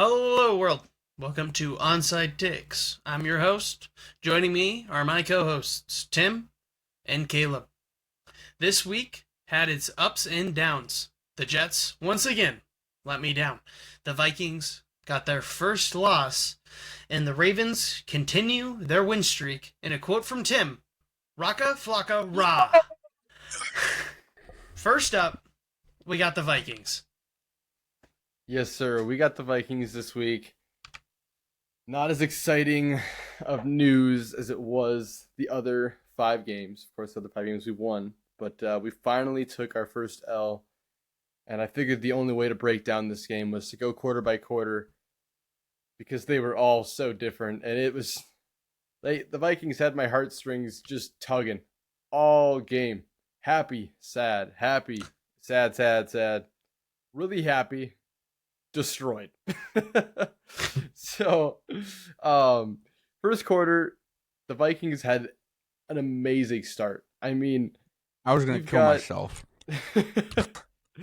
Hello, world. Welcome to Onside Takes. I'm your host. Joining me are my co-hosts, Tim and Caleb. This week had its ups and downs. The Jets, once again, let me down. The Vikings got their first loss, and the Ravens continue their win streak. In a quote from Tim, Raka Flocka Ra. First up, we got the Vikings. Yes, sir. We got the Vikings this week. Not as exciting of news as it was the other 5 games. Of course, the other 5 games we won. But we finally took our first L. And I figured the only way to break down this game was to go quarter by quarter. Because they were all so different. And it was... the Vikings had my heartstrings just tugging. All game. Happy, sad, happy, sad, sad, sad. Really happy. Destroyed. So, first quarter, the Vikings had an amazing start. I mean, I was gonna kill myself.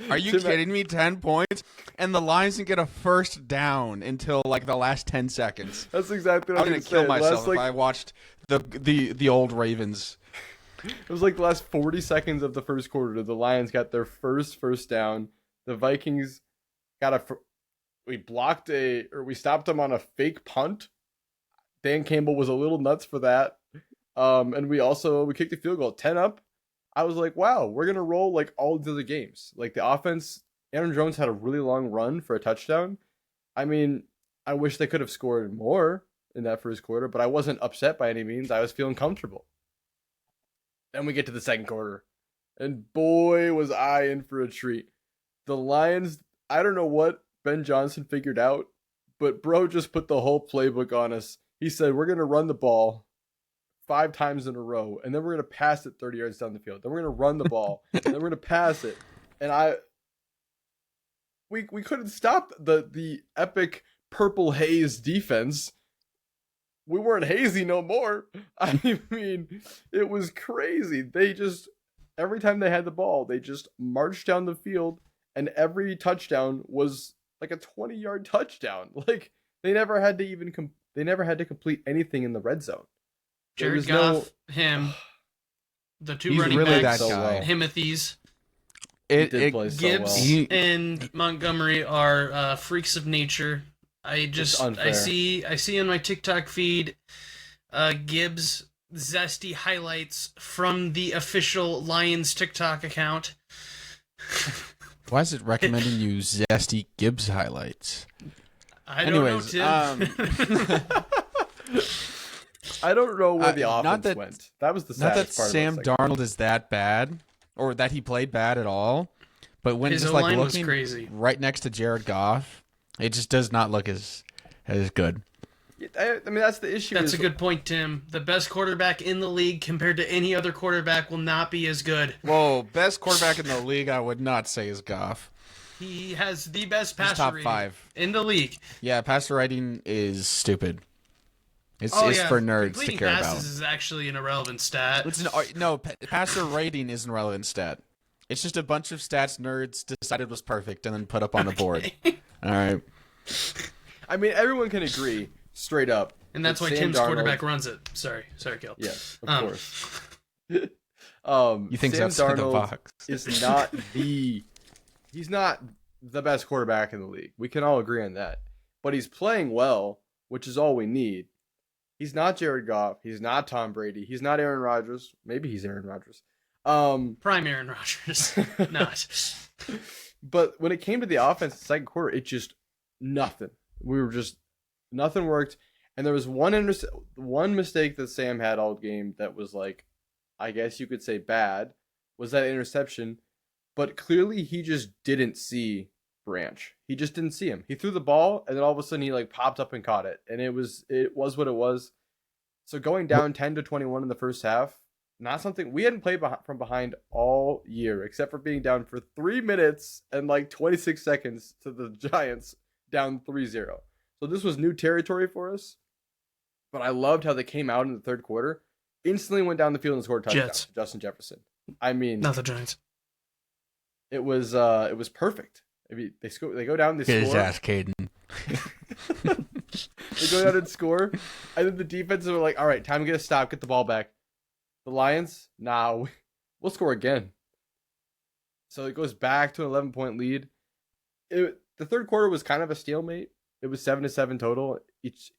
Are you kidding me? 10 points, and the Lions didn't get a first down until like the last 10 seconds. That's exactly what I was gonna kill myself if I watched the old Ravens. It was like the last 40 seconds of the first quarter. The Lions got their first down. The Vikings got we stopped them on a fake punt. Dan Campbell was a little nuts for that. And we kicked the field goal 10 up. I was like, wow, we're going to roll like all the other games. Like the offense, Aaron Jones had a really long run for a touchdown. I mean, I wish they could have scored more in that first quarter, but I wasn't upset by any means. I was feeling comfortable. Then we get to the second quarter, and boy, was I in for a treat. The Lions, I don't know what Ben Johnson figured out, but bro just put the whole playbook on us. He said, we're going to run the ball 5 times in a row, and then we're going to pass it 30 yards down the field. Then we're going to run the ball, and then we're going to pass it. And we couldn't stop the epic purple haze defense. We weren't hazy no more. I mean, it was crazy. They just, every time they had the ball, they just marched down the field, and every touchdown was like a 20-yard touchdown. Like they never had to complete anything in the red zone. Jared Goff, the two He's running really backs, that guy. Timothy's, Gibbs and Montgomery are freaks of nature. I see on my TikTok feed Gibbs zesty highlights from the official Lions TikTok account. Why is it recommending you zesty Gibbs highlights? I don't know, Tim. I don't know where the offense went. That was the saddest part. Not that Sam Darnold is that bad, or that he played bad at all, but when his just line like was looking crazy. Right next to Jared Goff, it just does not look as good. I mean, that's the issue. That's a good point, Tim. The best quarterback in the league compared to any other quarterback will not be as good. Whoa, best quarterback in the league, I would not say is Goff. He has the best passer top rating 5 in the league. Yeah, passer rating is stupid. It's for nerds to care passes about. Is actually an irrelevant stat. Passer rating is an irrelevant stat. It's just a bunch of stats nerds decided was perfect and then put up on a board. All right. I mean, everyone can agree straight up. And that's why Tim's quarterback runs it. Sorry, Gil. Yes, of course. You think Sam that's the Darnold box? He's not the best quarterback in the league. We can all agree on that. But he's playing well, which is all we need. He's not Jared Goff. He's not Tom Brady. He's not Aaron Rodgers. Maybe he's Aaron Rodgers. Prime Aaron Rodgers. Not. But when it came to the offense in the second quarter, it just nothing. Nothing worked. And there was one mistake that Sam had all game that was like, I guess you could say bad, was that interception. But clearly he just didn't see Branch. He just didn't see him. He threw the ball, and then all of a sudden he like popped up and caught it. And it was what it was. So going down 10-21 in the first half, not something we hadn't played from behind all year, except for being down for 3 minutes and like 26 seconds to the Giants down 3-0. So this was new territory for us. But I loved how they came out in the third quarter, instantly went down the field and scored a touchdown. Jets. Justin Jefferson. I mean, Not the Giants. It was perfect. I mean, they go down, they Get his score. ass, Caden. They go down and score, and then the defenses are like, all right, time to get a stop, get the ball back. The Lions, nah, we'll score again. So it goes back to an 11-point lead. The third quarter was kind of a stalemate. It was 7-7 total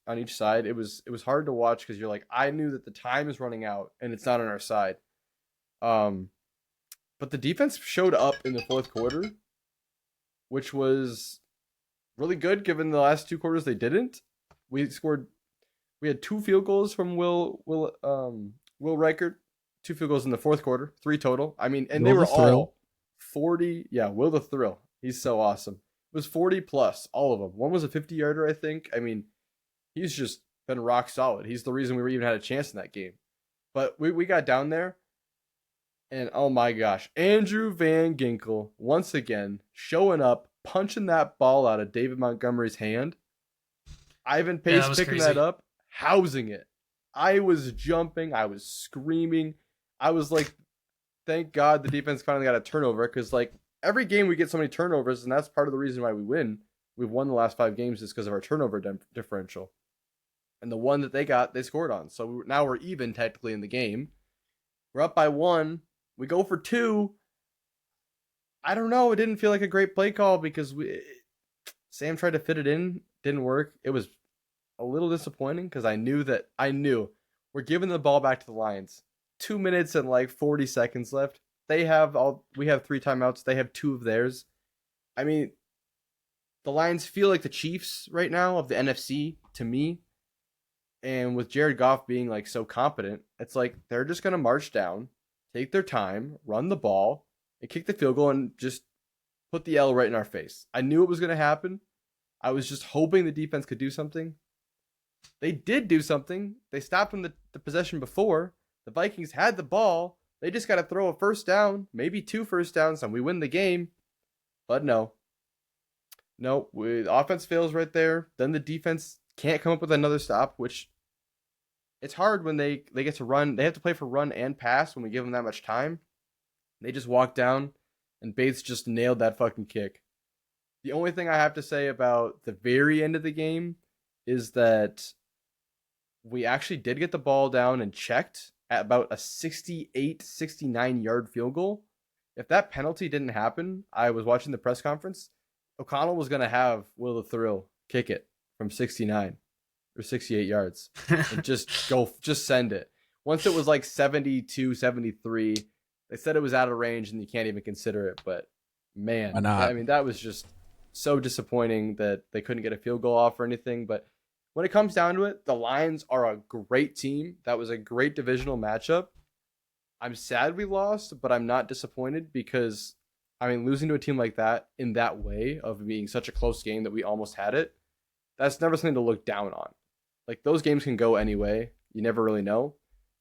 on each side. It was hard to watch because you're like, I knew that the time is running out and it's not on our side. But the defense showed up in the fourth quarter, which was really good given the last two quarters they didn't. We had 2 field goals from Will Reichert, 2 field goals in the fourth quarter, 3 total. I mean, and they were all 40. Yeah, Will the Thrill. He's so awesome. It was 40 plus, all of them. One was a 50-yarder, I think. I mean, he's just been rock solid. He's the reason we even had a chance in that game. But we got down there, and oh my gosh, Andrew Van Ginkel, once again, showing up, punching that ball out of David Montgomery's hand. Ivan Pace picking that up, housing it. I was jumping. I was screaming. I was like, thank God the defense finally got a turnover, because like every game we get so many turnovers, and that's part of the reason why we win. We've won the last 5 games is because of our turnover differential. And the one that they got, they scored on. So now we're even technically in the game. We're up by 1. We go for 2. I don't know. It didn't feel like a great play call because Sam tried to fit it in. Didn't work. It was a little disappointing because I knew we're giving the ball back to the Lions. 2 minutes and like 40 seconds left. We have 3 timeouts. They have 2 of theirs. I mean, the Lions feel like the Chiefs right now of the NFC to me. And with Jared Goff being like so competent, it's like they're just going to march down, take their time, run the ball, and kick the field goal and just put the L right in our face. I knew it was going to happen. I was just hoping the defense could do something. They did do something. They stopped them the possession before. The Vikings had the ball. They just got to throw a first down, maybe 2 first downs, and we win the game. But no. No, the offense fails right there. Then the defense can't come up with another stop, which it's hard when they get to run. They have to play for run and pass when we give them that much time. They just walk down, and Bates just nailed that fucking kick. The only thing I have to say about the very end of the game is that we actually did get the ball down and checked at about a 68, 69-yard field goal. If that penalty didn't happen, I was watching the press conference, O'Connell was going to have Will the Thrill kick it from 69 or 68 yards and just send it. Once it was like 72, 73, they said it was out of range and you can't even consider it. But man, why not? I mean, that was just so disappointing that they couldn't get a field goal off or anything. But when it comes down to it, the Lions are a great team. That was a great divisional matchup. I'm sad we lost, but I'm not disappointed because, I mean, losing to a team like that in that way of being such a close game that we almost had it, that's never something to look down on. Like, those games can go any way. You never really know.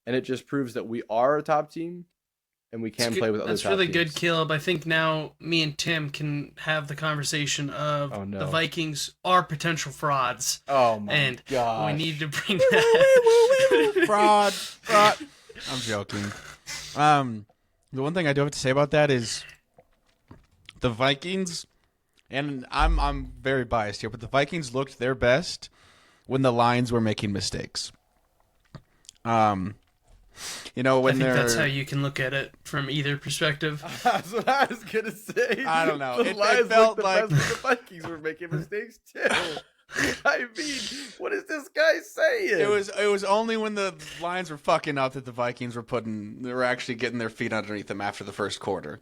And it just proves that we are a top team and we can play with other top teams. That's really good, Caleb. I think now me and Tim can have the conversation of the Vikings are potential frauds. Oh, my and God. We need to bring that. Fraud. I'm joking. The one thing I do have to say about that is the Vikings, and I'm very biased here, but the Vikings looked their best when the Lions were making mistakes. You know, when I think that's how you can look at it from either perspective. That's what I was gonna say. I don't know. The It Lions felt looked the like best, but the Vikings were making mistakes too. I mean, what is this guy saying? it was only when the Lions were fucking up that the Vikings were actually getting their feet underneath them after the first quarter.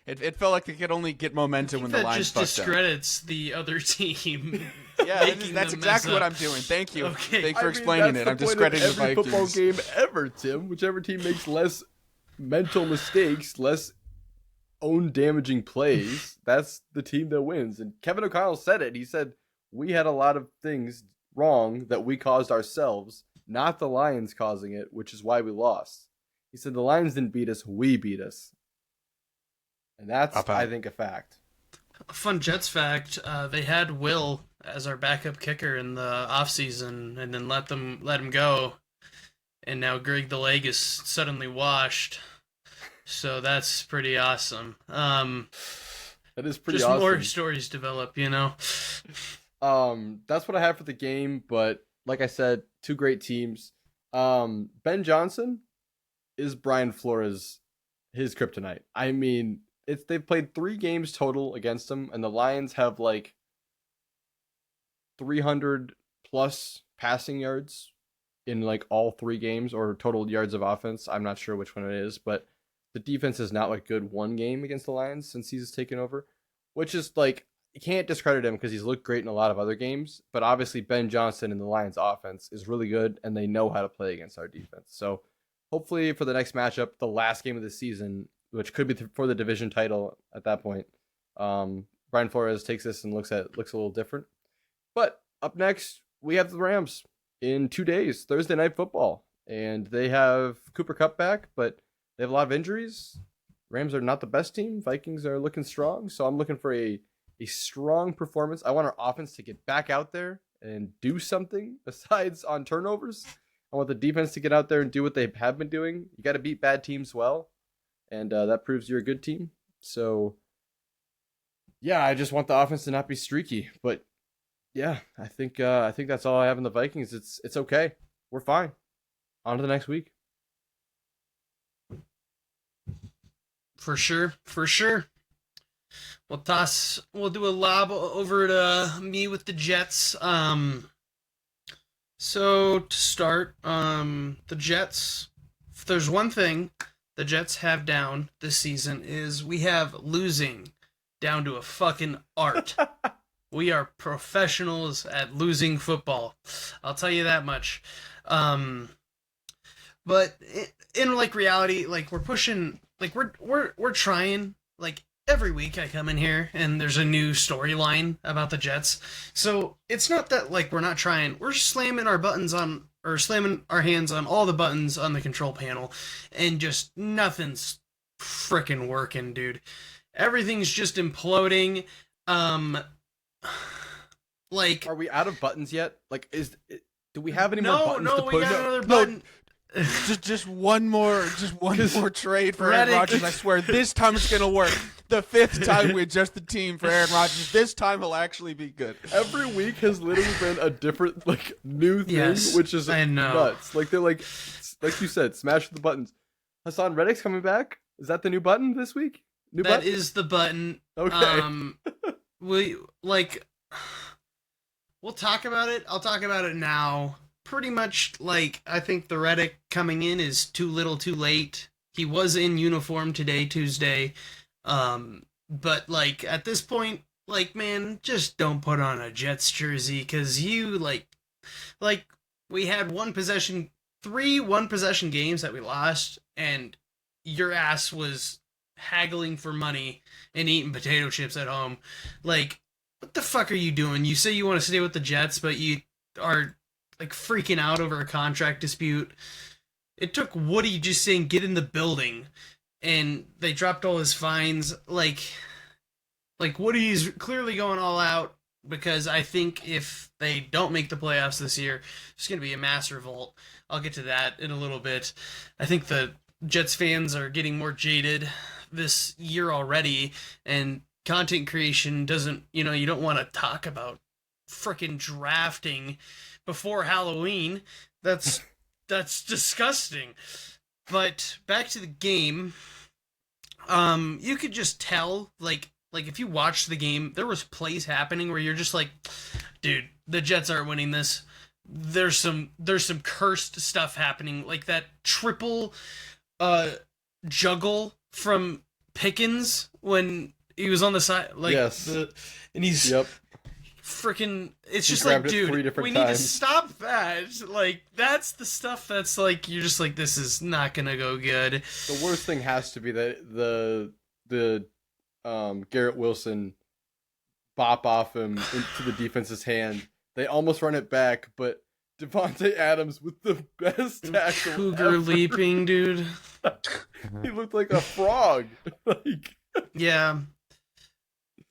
It felt like they could only get momentum when the Lions fucked up. That just discredits the other team. Yeah, that's exactly what I'm doing. Thank you. Okay. Thanks for explaining it. I'm discrediting the Vikings. Every football game ever, Tim. Whichever team makes less mental mistakes, less own damaging plays, that's the team that wins. And Kevin O'Connell said it. He said, we had a lot of things wrong that we caused ourselves, not the Lions causing it, which is why we lost. He said the Lions didn't beat us, we beat us. And that's, I think, a fact. A fun Jets fact, they had Will as our backup kicker in the offseason and then let him go. And now Greg the Leg is suddenly washed. So that's pretty awesome. That is pretty just awesome. More stories develop, you know. That's what I have for the game. But like I said, two great teams. Ben Johnson is Brian Flores his kryptonite. I mean, they've played 3 games total against him, and the Lions have like 300 plus passing yards in like all 3 games, or total yards of offense. I'm not sure which one it is, but the defense has not looked good one game against the Lions since he's taken over, which is like, you can't discredit him because he's looked great in a lot of other games. But obviously, Ben Johnson and the Lions offense is really good, and they know how to play against our defense. So hopefully for the next matchup, the last game of the season, which could be for the division title at that point, Brian Flores takes this and looks a little different. But up next, we have the Rams in 2 days, Thursday Night Football. And they have Cooper Kupp back, but they have a lot of injuries. Rams are not the best team. Vikings are looking strong. So I'm looking for a strong performance. I want our offense to get back out there and do something besides on turnovers. I want the defense to get out there and do what they have been doing. You got to beat bad teams well. And that proves you're a good team. So, yeah, I just want the offense to not be streaky. But yeah, I think that's all I have in the Vikings. It's okay. We're fine. On to the next week. For sure. We'll do a lob over to me with the Jets. So to start, the Jets, if there's one thing the Jets have down this season, is we have losing down to a fucking art. We are professionals at losing football. I'll tell you that much. But in like reality, like we're pushing, like we're trying. Like every week I come in here and there's a new storyline about the Jets. So it's not that like we're not trying. We're slamming our buttons on, or slamming our hands on all the buttons on the control panel, and just nothing's freaking working, dude. Everything's just imploding. Like, are we out of buttons yet? Like, do we have any more buttons to push? We got another button. Just one more trade for Aaron Rodgers. I swear, this time it's gonna work. The 5th time we adjust the team for Aaron Rodgers. This time he'll actually be good. Every week has literally been a different, like, new thing, which is nuts. Like, they're like you said, smash the buttons. Hassan Reddick's coming back. Is that the new button this week? That is the button. Okay. We'll talk about it. I'll talk about it now. Pretty much, like, I think the Reddick coming in is too little too late. He was in uniform today, Tuesday. But, like, at this point, like, man, just don't put on a Jets jersey, because you, like, we had 3 one-possession games that we lost, and your ass was haggling for money and eating potato chips at home. Like, what the fuck are you doing? You say you want to stay with the Jets, but you are, like, freaking out over a contract dispute. It took Woody just saying, get in the building, and they dropped all his fines. Like Woody's clearly going all out, because I think if they don't make the playoffs this year, it's going to be a mass revolt. I'll get to that in a little bit. I think the Jets fans are getting more jaded this year already, and content creation doesn't, you don't want to talk about frickin' drafting before Halloween. That's disgusting. But back to the game, you could just tell, like if you watched the game, there was plays happening where you're just like, dude, the Jets aren't winning this. There's some cursed stuff happening, like that triple juggle from Pickens when he was on the side, like, yes. And he's freaking. It's just like, dude, we need to stop that. Like, that's the stuff that's like, you're just like, this is not gonna go good. The worst thing has to be that the Garrett Wilson bop off him into the defense's hand. They almost run it back, but Devontae Adams with the best tackle Cougar ever. leaping, dude. He looked like a frog. Yeah.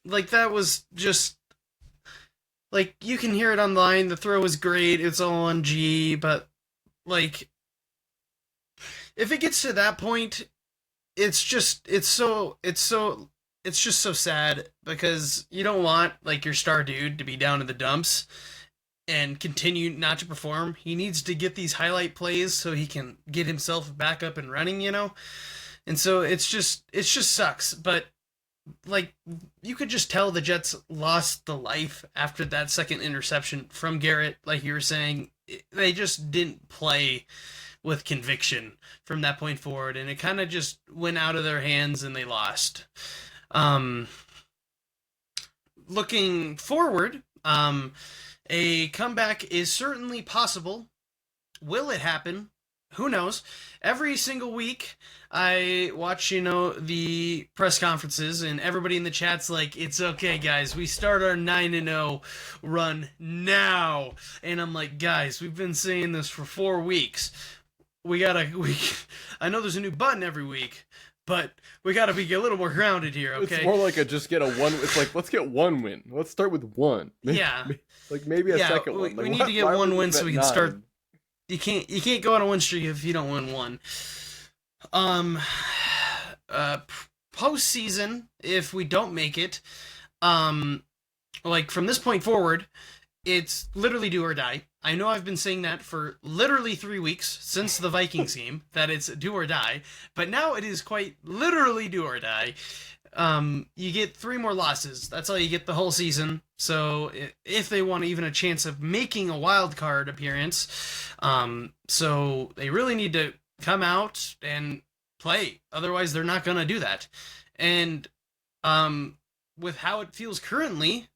Like, that was just, like, you can hear it online. The throw was great. It's all on G, but, like, if it gets to that point, it's so it's just so sad because you don't want like your star dude to be down in the dumps and continue not to perform. He needs to get these highlight plays so he can get himself back up and running, you know? And so it just sucks, but like you could just tell the Jets lost the life after that second interception from Garrett. Like you were saying, they just didn't play with conviction from that point forward, and it kind of just went out of their hands and they lost. Um, Looking forward, a comeback is certainly possible. Will it happen? Who knows? Every single week, I watch, the press conferences, and everybody in the chat's like, "It's okay, guys. We start our 9-0 run now." And I'm like, "Guys, we've been saying this for 4 weeks. I know there's a new button every week, but we gotta be a little more grounded here, okay?" It's more like a just get a one. It's like, let's get one win. Let's start with one. Yeah. Like maybe a second one. We Like, need to get why one would win so we can bet start. 9? You can't go on a win streak if you don't win one. Um, Postseason, if we don't make it, like from this point forward, it's literally do or die. I know I've been saying that for literally 3 weeks since the Vikings game, that it's do or die, but now it is quite literally do or die. You get 3 more losses. That's all you get the whole season. So if they want even a chance of making a wild card appearance, so they really need to come out and play. Otherwise, they're not going to do that. And with how it feels currently,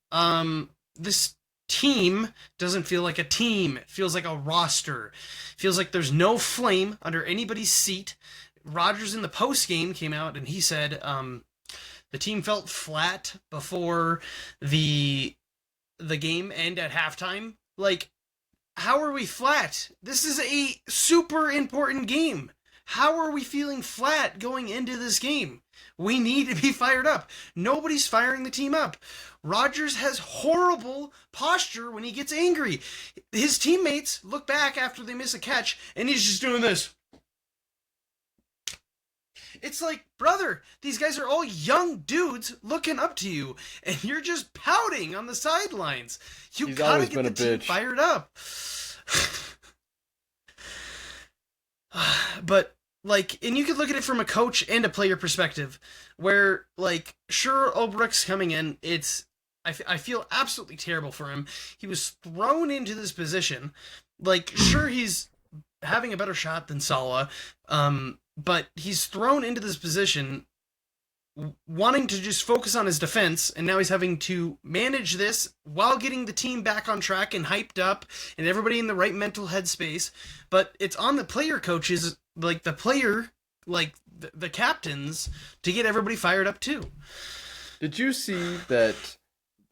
this team doesn't feel like a team. It feels like a roster. It feels like there's no flame under anybody's seat. Rodgers in the post game came out and he said, the team felt flat before the game and at halftime. Like, how are we flat? This is a super important game. How are we feeling flat going into this game? We need to be fired up. Nobody's firing the team up. Rodgers has horrible posture when he gets angry. His teammates look back after they miss a catch, and he's just doing this. It's like, brother, these guys are all young dudes looking up to you, and you're just pouting on the sidelines. You gotta get the team fired up. But, like, and you could look at it from a coach and a player perspective, where, like, sure, Ulbricht's coming in. I feel absolutely terrible for him. He was thrown into this position. Like, sure, he's having a better shot than Saleh, but he's thrown into this position wanting to just focus on his defense, and now he's having to manage this while getting the team back on track and hyped up and everybody in the right mental headspace. But it's on the player coaches, like the captains, to get everybody fired up too. Did you see that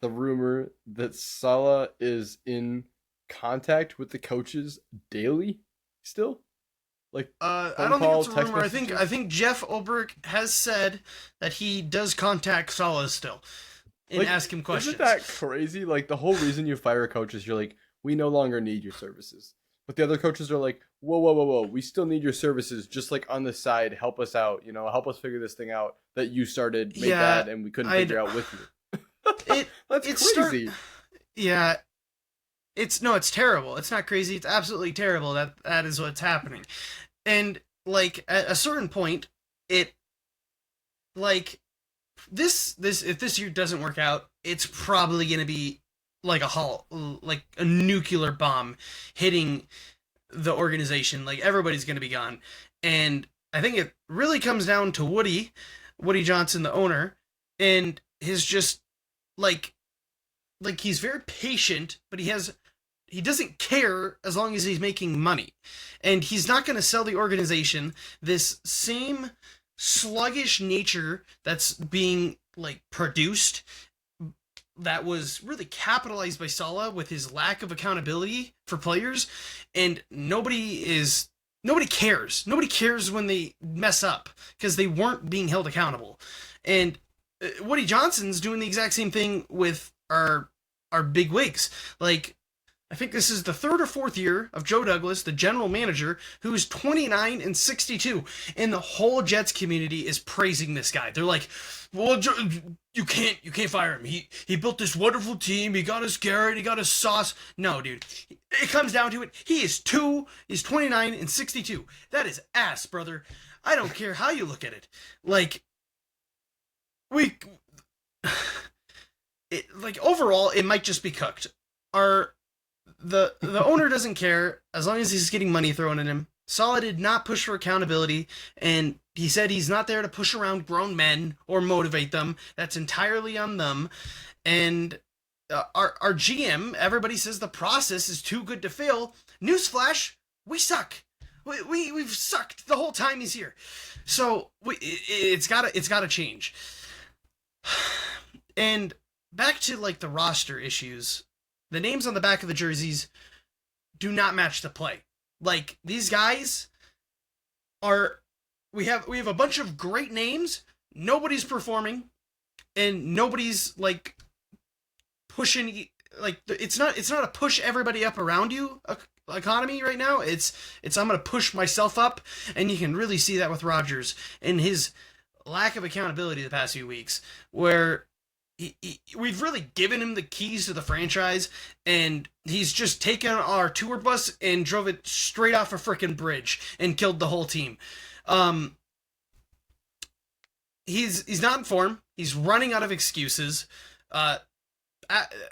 the rumor that Saleh is in contact with the coaches daily still? Like, I don't think it's a rumor. I think Jeff Ulbrich has said that he does contact Saleh still and ask him questions. Isn't that crazy? Like, the whole reason you fire a coach is you're like, we no longer need your services. But the other coaches are like, whoa, we still need your services. Just like on the side, help us out. Help us figure this thing out that you started made bad and we couldn't figure out with you. That's crazy. It's terrible. It's not crazy. It's absolutely terrible that is what's happening. And, like, at a certain point, if this year doesn't work out, it's probably going to be like a nuclear bomb hitting the organization. Like, everybody's going to be gone. And I think it really comes down to Woody Johnson, the owner, and his just, like he's very patient, but he doesn't care as long as he's making money. And he's not going to sell the organization this same sluggish nature that's being, like, produced, that was really capitalized by Saleh with his lack of accountability for players. And nobody cares. Nobody cares when they mess up because they weren't being held accountable. And Woody Johnson's doing the exact same thing with our big wigs. Like, I think this is the third or fourth year of Joe Douglas, the general manager, who is 29 and 62, and the whole Jets community is praising this guy. They're like, "Well, you can't fire him. He built this wonderful team. He got us Garrett. He got us Sauce." No, dude. It comes down to it. He's 29 and 62. That is ass, brother. I don't care how you look at it. Like, overall, it might just be cooked. The owner doesn't care as long as he's getting money thrown at him. Saleh did not push for accountability, and he said he's not there to push around grown men or motivate them. That's entirely on them. And our GM, everybody says the process is too good to fail. Newsflash, we suck. We've sucked the whole time he's here. So it's gotta change. And back to like the roster issues. The names on the back of the jerseys do not match the play. Like, these guys we have a bunch of great names, nobody's performing, and nobody's like pushing, like, it's not a push everybody up around you economy right now. It's I'm gonna push myself up, and you can really see that with Rodgers and his lack of accountability the past few weeks, where we've really given him the keys to the franchise, and he's just taken our tour bus and drove it straight off a frickin' bridge and killed the whole team. He's not in form. He's running out of excuses.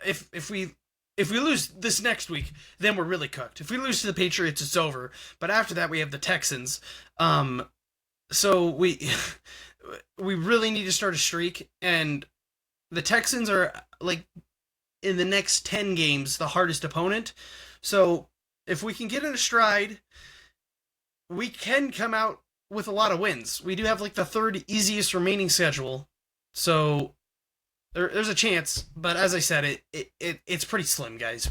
If we lose this next week, then we're really cooked. If we lose to the Patriots, it's over. But after that, we have the Texans. So we really need to start a streak, and the Texans are, like, in the next 10 games, the hardest opponent. So if we can get in a stride, we can come out with a lot of wins. We do have, like, the third easiest remaining schedule. So there's a chance. But as I said, it's pretty slim, guys.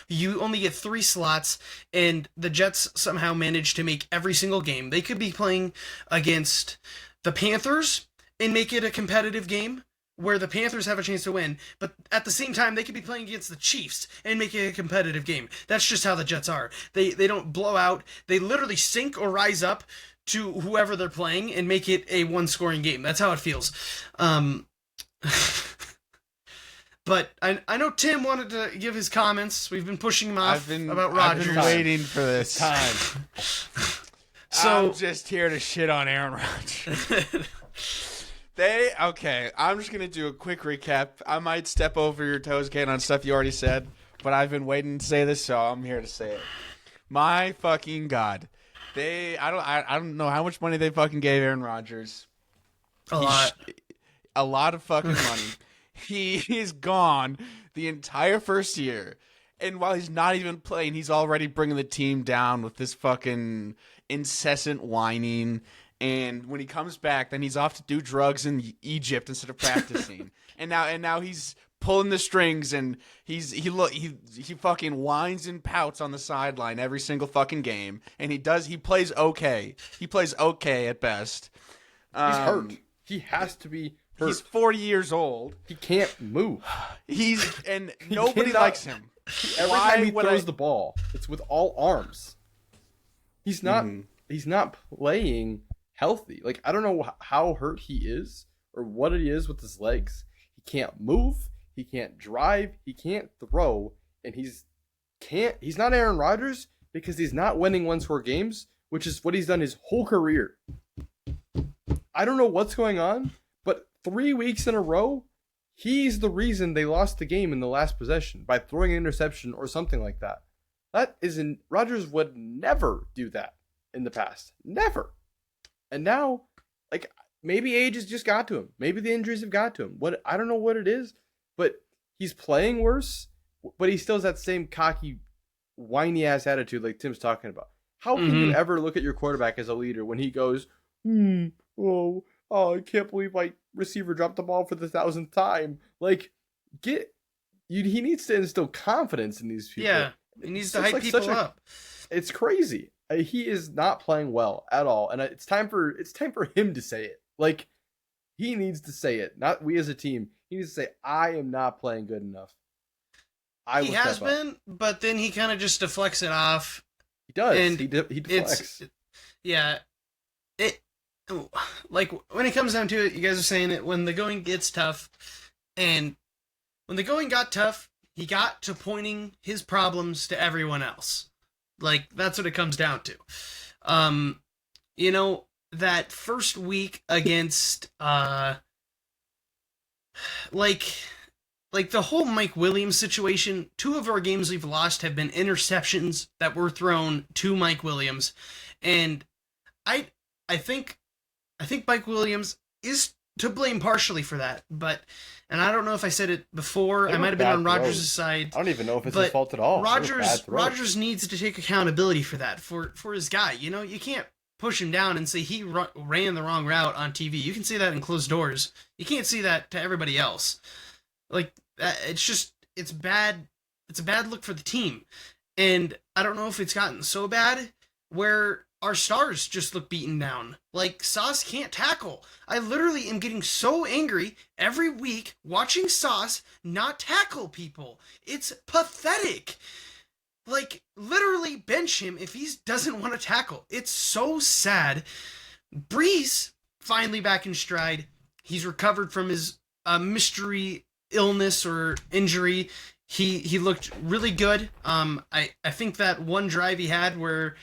You only get 3 slots, and the Jets somehow managed to make every single game. They could be playing against the Panthers and make it a competitive game, where the Panthers have a chance to win, but at the same time, they could be playing against the Chiefs and make it a competitive game. That's just how the Jets are. They don't blow out. They literally sink or rise up to whoever they're playing and make it a one-scoring game. That's how it feels. But I know Tim wanted to give his comments. We've been pushing him off about Rodgers. I've been waiting for this time. So I'm just here to shit on Aaron Rodgers. I'm just going to do a quick recap. I might step over your toes, Kate, on stuff you already said, but I've been waiting to say this, so I'm here to say it. My fucking God. I don't know how much money they fucking gave Aaron Rodgers. A lot of fucking money. He's gone the entire first year, and while he's not even playing, he's already bringing the team down with this fucking incessant whining. And when he comes back, then he's off to do drugs in Egypt instead of practicing. and now he's pulling the strings, and he fucking whines and pouts on the sideline every single fucking game. And he plays okay. He plays okay at best. He's hurt. He has to be hurt. He's 40 years old. He can't move. Nobody likes him. Every time he throws the ball, it's with all arms. He's not. Mm-hmm. He's not playing healthy. Like, I don't know how hurt he is or what it is with his legs. He can't move. He can't drive. He can't throw. And he's not Aaron Rodgers because he's not winning one-score games, which is what he's done his whole career. I don't know what's going on, but 3 weeks in a row, he's the reason they lost the game in the last possession by throwing an interception or something like that. Rodgers would never do that in the past. Never. And now, like, maybe age has just got to him. Maybe the injuries have got to him. I don't know what it is, but he's playing worse, but he still has that same cocky, whiny-ass attitude like Tim's talking about. How can you ever look at your quarterback as a leader when he goes, I can't believe my receiver dropped the ball for the 1,000th time. Like, he needs to instill confidence in these people. Yeah, he needs to hype people up. It's crazy. He is not playing well at all, and it's time for him to say it. Like, he needs to say it, not we as a team. He needs to say, I am not playing good enough. He has been, but then he kind of just deflects it off. He does. And he deflects. Yeah. It like when it comes down to it, you guys are saying it when the going gets tough, and when the going got tough, he got to pointing his problems to everyone else. Like that's what it comes down to. You know, that first week against like the whole Mike Williams situation, 2 of our games we've lost have been interceptions that were thrown to Mike Williams. And I think Mike Williams is to blame partially for that, and I don't know if I said it before. I might have been on Rodgers' side. I don't even know if it's his fault at all. Rodgers needs to take accountability for that, for his guy. You know, you can't push him down and say he ran the wrong route on TV. You can say that in closed doors. You can't say that to everybody else. Like, it's bad. It's a bad look for the team. And I don't know if it's gotten so bad where our stars just look beaten down. Like, Sauce can't tackle. I literally am getting so angry every week watching Sauce not tackle people. It's pathetic. Like, literally bench him if he doesn't want to tackle. It's so sad. Brees, finally back in stride. He's recovered from his mystery illness or injury. He looked really good. I think that one drive he had where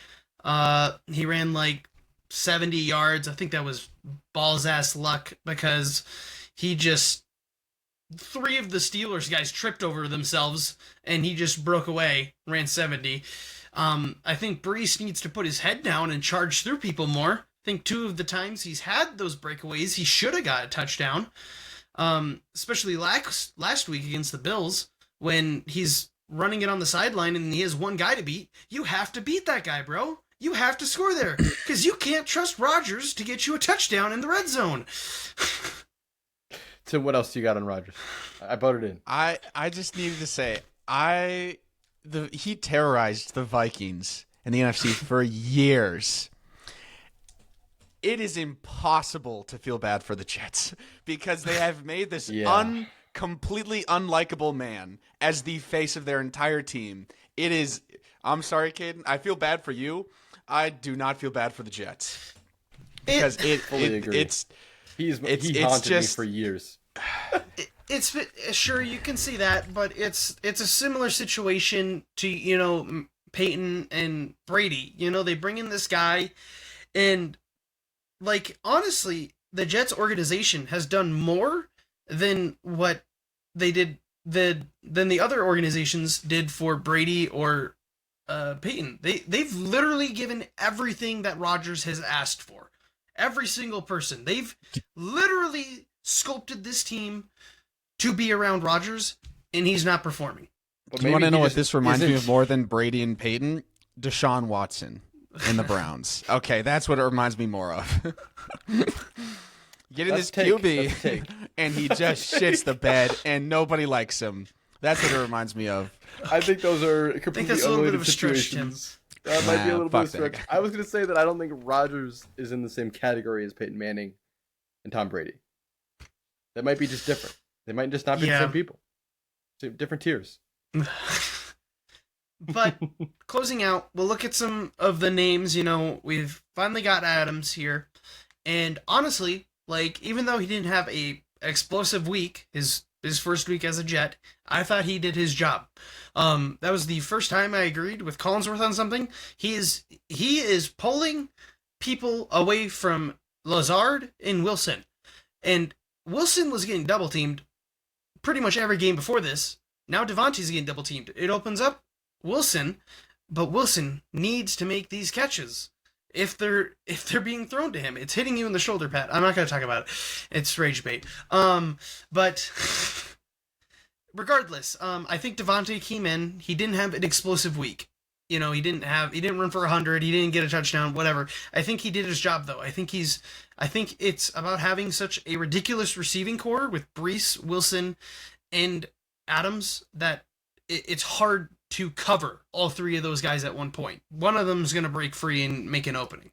he ran like 70 yards, I think that was balls ass luck, because he just 3 of the Steelers guys tripped over themselves and he just broke away, ran 70. I think Brees needs to put his head down and charge through people more. I think 2 of the times he's had those breakaways, he should have got a touchdown. Especially last week against the Bills, when he's running it on the sideline and he has one guy to beat. You have to beat that guy, bro. You have to score there, because you can't trust Rodgers to get you a touchdown in the red zone. Tim, what else do you got on Rodgers? I voted in. I just needed to say, he terrorized the Vikings in the NFC for years. It is impossible to feel bad for the Jets because they have made this completely unlikable man as the face of their entire team. It is. I'm sorry, Caden. I feel bad for you. I do not feel bad for the Jets because he haunted me for years. It's sure you can see that, but it's a similar situation to Peyton and Brady. They bring in this guy, and like honestly, the Jets organization has done more than what they did than the other organizations did for Brady or Peyton. They've literally given everything that Rodgers has asked for. Every single person. They've literally sculpted this team to be around Rodgers, and he's not performing. Do you want to know what this reminds me of more than Brady and Peyton? Deshaun Watson in the Browns. Okay, that's what it reminds me more of. Get in this QB, and he just shits the bed, and nobody likes him. That's what it reminds me of. I think those are completely unrelated situations. That might be a little bit of a stretch. I was going to say that I don't think Rodgers is in the same category as Peyton Manning and Tom Brady. That might be just different. They might just not be the same people. Different tiers. But closing out, we'll look at some of the names. We've finally got Adams here. And honestly, like, even though he didn't have a explosive week, his first week as a Jet, I thought he did his job. That was the first time I agreed with Collinsworth on something. He is pulling people away from Lazard and Wilson. And Wilson was getting double teamed pretty much every game before this. Now Devontae's getting double teamed. It opens up Wilson, but Wilson needs to make these catches. If they're being thrown to him, it's hitting you in the shoulder pad. I'm not going to talk about it. It's rage bait. But regardless, I think Devontae came in. He didn't have an explosive week. He didn't run for 100. He didn't get a touchdown, whatever. I think he did his job though. I think it's about having such a ridiculous receiving core with Brees, Wilson, and Adams that it's hard to cover all 3 of those guys at one point. One of them is going to break free and make an opening.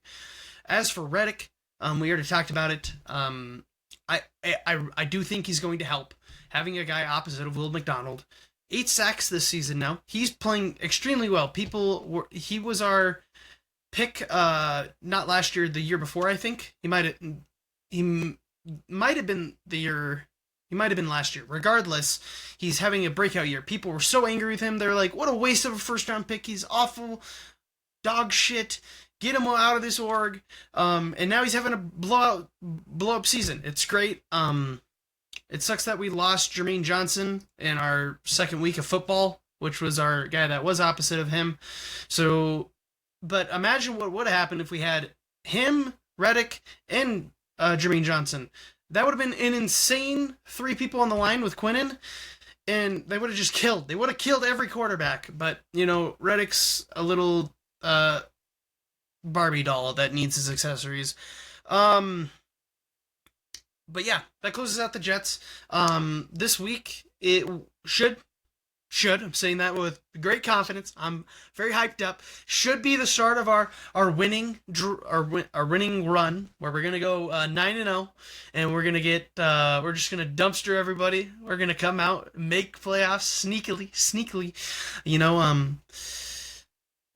As for Reddick, we already talked about it. I do think he's going to help. Having a guy opposite of Will McDonald, 8 sacks this season now. He's playing extremely well. He was our pick not last year, the year before, I think. He might have been last year. Regardless, he's having a breakout year. People were so angry with him. They're like, what a waste of a first round pick. He's awful. Dog shit. Get him out of this org. And now he's having a blow up season. It's great. It sucks that we lost Jermaine Johnson in our second week of football, which was our guy that was opposite of him. So, but imagine what would have happened if we had him, Reddick, and Jermaine Johnson. That would have been an insane 3 people on the line with Quinnen, and they would have just killed. They would have killed every quarterback. But, Reddick's a little Barbie doll that needs his accessories. But yeah, that closes out the Jets. This week, it should, I'm saying that with great confidence. I'm very hyped up. Should be the start of our winning run, where we're gonna go 9-0, and we're gonna we're just gonna dumpster everybody. We're gonna come out, make playoffs sneakily,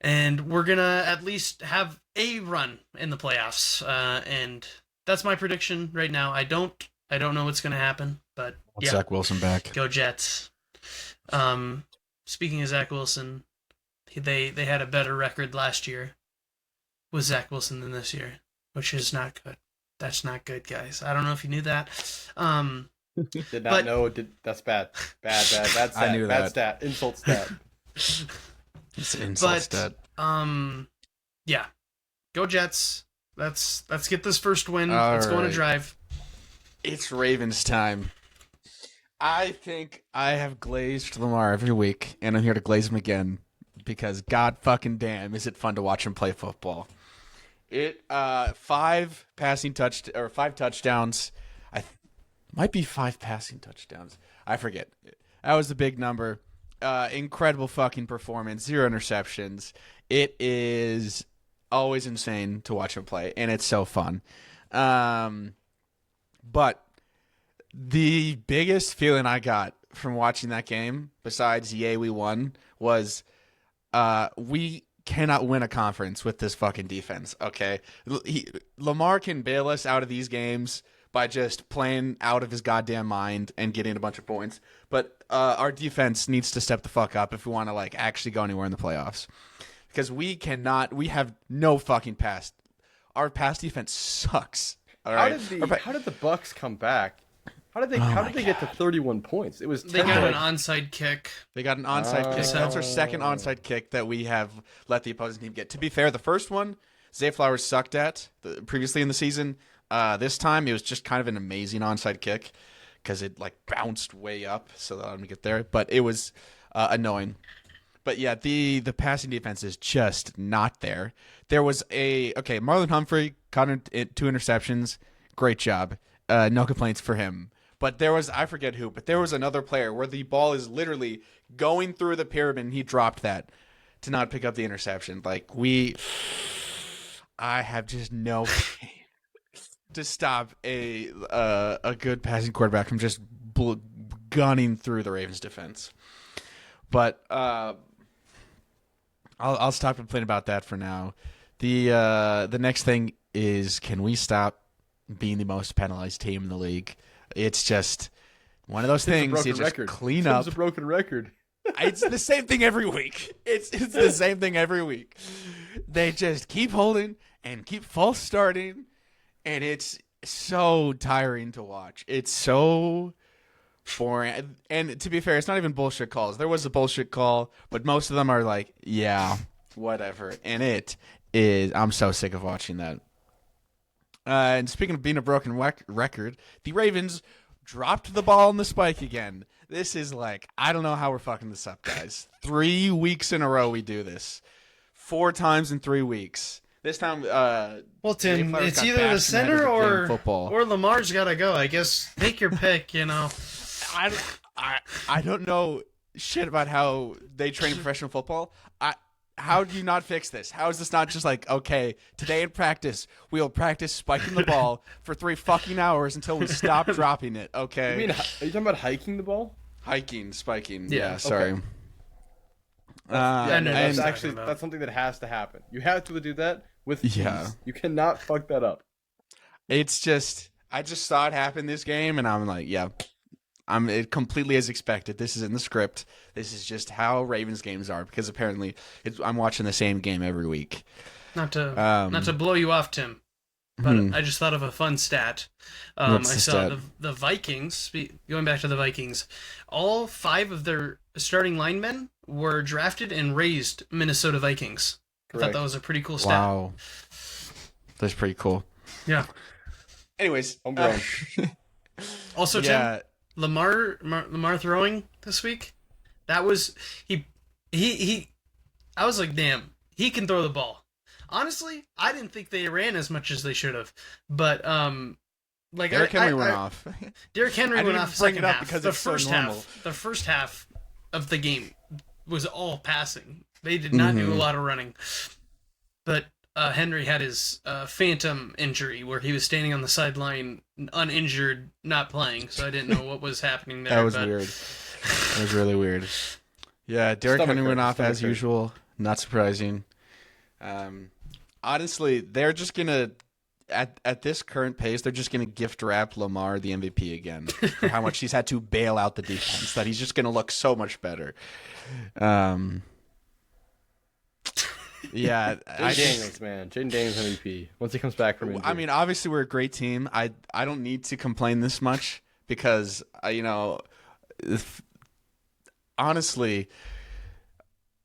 and we're gonna at least have a run in the playoffs. And that's my prediction right now. I don't know what's gonna happen, but yeah. Zach Wilson back. Go Jets. Speaking of Zach Wilson, they had a better record last year with Zach Wilson than this year, which is not good. That's not good, guys. I don't know if you knew that. Did not know. That's bad. Bad stat. I knew bad that. Stat. Insult stat. It's an insult stat. Yeah. Go Jets. Let's get this first win. All Let's go on a right. drive. It's Ravens time. I think I have glazed Lamar every week, and I'm here to glaze him again because god fucking damn is it fun to watch him play football. It 5 touchdowns. Might be 5 passing touchdowns. I forget. That was a big number. Incredible fucking performance. 0 interceptions. It is always insane to watch him play, and it's so fun. But the biggest feeling I got from watching that game, besides yay we won, was we cannot win a conference with this fucking defense, okay? Lamar can bail us out of these games by just playing out of his goddamn mind and getting a bunch of points. But our defense needs to step the fuck up if we want to actually go anywhere in the playoffs. Because we have no fucking pass. Our pass defense sucks. All right? How did the Bucks come back? How did they get to 31 points? It was They got an onside kick. They got an onside kick. That's our second onside kick that we have let the opposing team get. To be fair, the first one, Zay Flowers sucked at previously in the season. This time, it was just kind of an amazing onside kick because it bounced way up, so that allowed him to get there. But it was annoying. But yeah, the passing defense is just not there. There was Marlon Humphrey caught 2 interceptions. Great job. No complaints for him. But there was, I forget who, but there was another player where the ball is literally going through the pyramid and he dropped that to not pick up the interception. I have just no pain to stop a good passing quarterback from just gunning through the Ravens defense. But I'll stop complaining about that for now. The next thing is, can we stop being the most penalized team in the league? It's just one of those things. You just clean up. It's a broken record. It's the same thing every week. It's the same thing every week. They just keep holding and keep false starting, and it's so tiring to watch. It's so boring. And to be fair, it's not even bullshit calls. There was a bullshit call, but most of them are yeah, whatever. And it is. I'm so sick of watching that. And speaking of being a broken record, the Ravens dropped the ball in the spike again. This is I don't know how we're fucking this up, guys. 3 weeks in a row we do this. 4 times in 3 weeks. This time, well, Tim, it's either the center or Lamar's got to go. I guess take your pick. I don't know shit about how they train professional football. How do you not fix this? How is this not just okay, today in practice, we'll practice spiking the ball for 3 fucking hours until we stop dropping it, okay? Are you talking about hiking the ball? Hiking, spiking. Yeah. Yeah, sorry. Okay. I know that's what you're actually talking about. that's something that has to happen. You have to do that with ease. Yeah. You cannot fuck that up. It's just I just saw it happen this game, and I'm like, yeah, it completely as expected. This is in the script. This is just how Ravens games are because apparently I'm watching the same game every week. Not to blow you off, Tim, but I just thought of a fun stat. I What's the saw stat? the Vikings. Going back to the Vikings, all 5 of their starting linemen were drafted and raised Minnesota Vikings. I thought that was a pretty cool stat. Wow, that's pretty cool. Yeah. Anyways, Homegrown. Also, yeah, Tim, Lamar throwing this week. That was he. I was like, damn, he can throw the ball. Honestly, I didn't think they ran as much as they should have. But like Derrick Henry went off. Derrick Henry I went didn't off bring second it up half. because The it's so first normal. the first half of the game was all passing. They did not do a lot of running. But Henry had his phantom injury where he was standing on the sideline uninjured, not playing. So I didn't know what was happening there. That was weird. That was really weird. Yeah, Derrick Stomach Henry went hurt, off stomach as hurt. usual. Not surprising. Honestly, they're just gonna at this current pace, they're just gonna gift wrap Lamar the MVP again for how much he's had to bail out the defense. That he's just gonna look so much better. Yeah, Jaden Daniels, man. Jaden Daniels MVP. Once he comes back from injury. I mean, obviously we're a great team. I don't need to complain this much because honestly,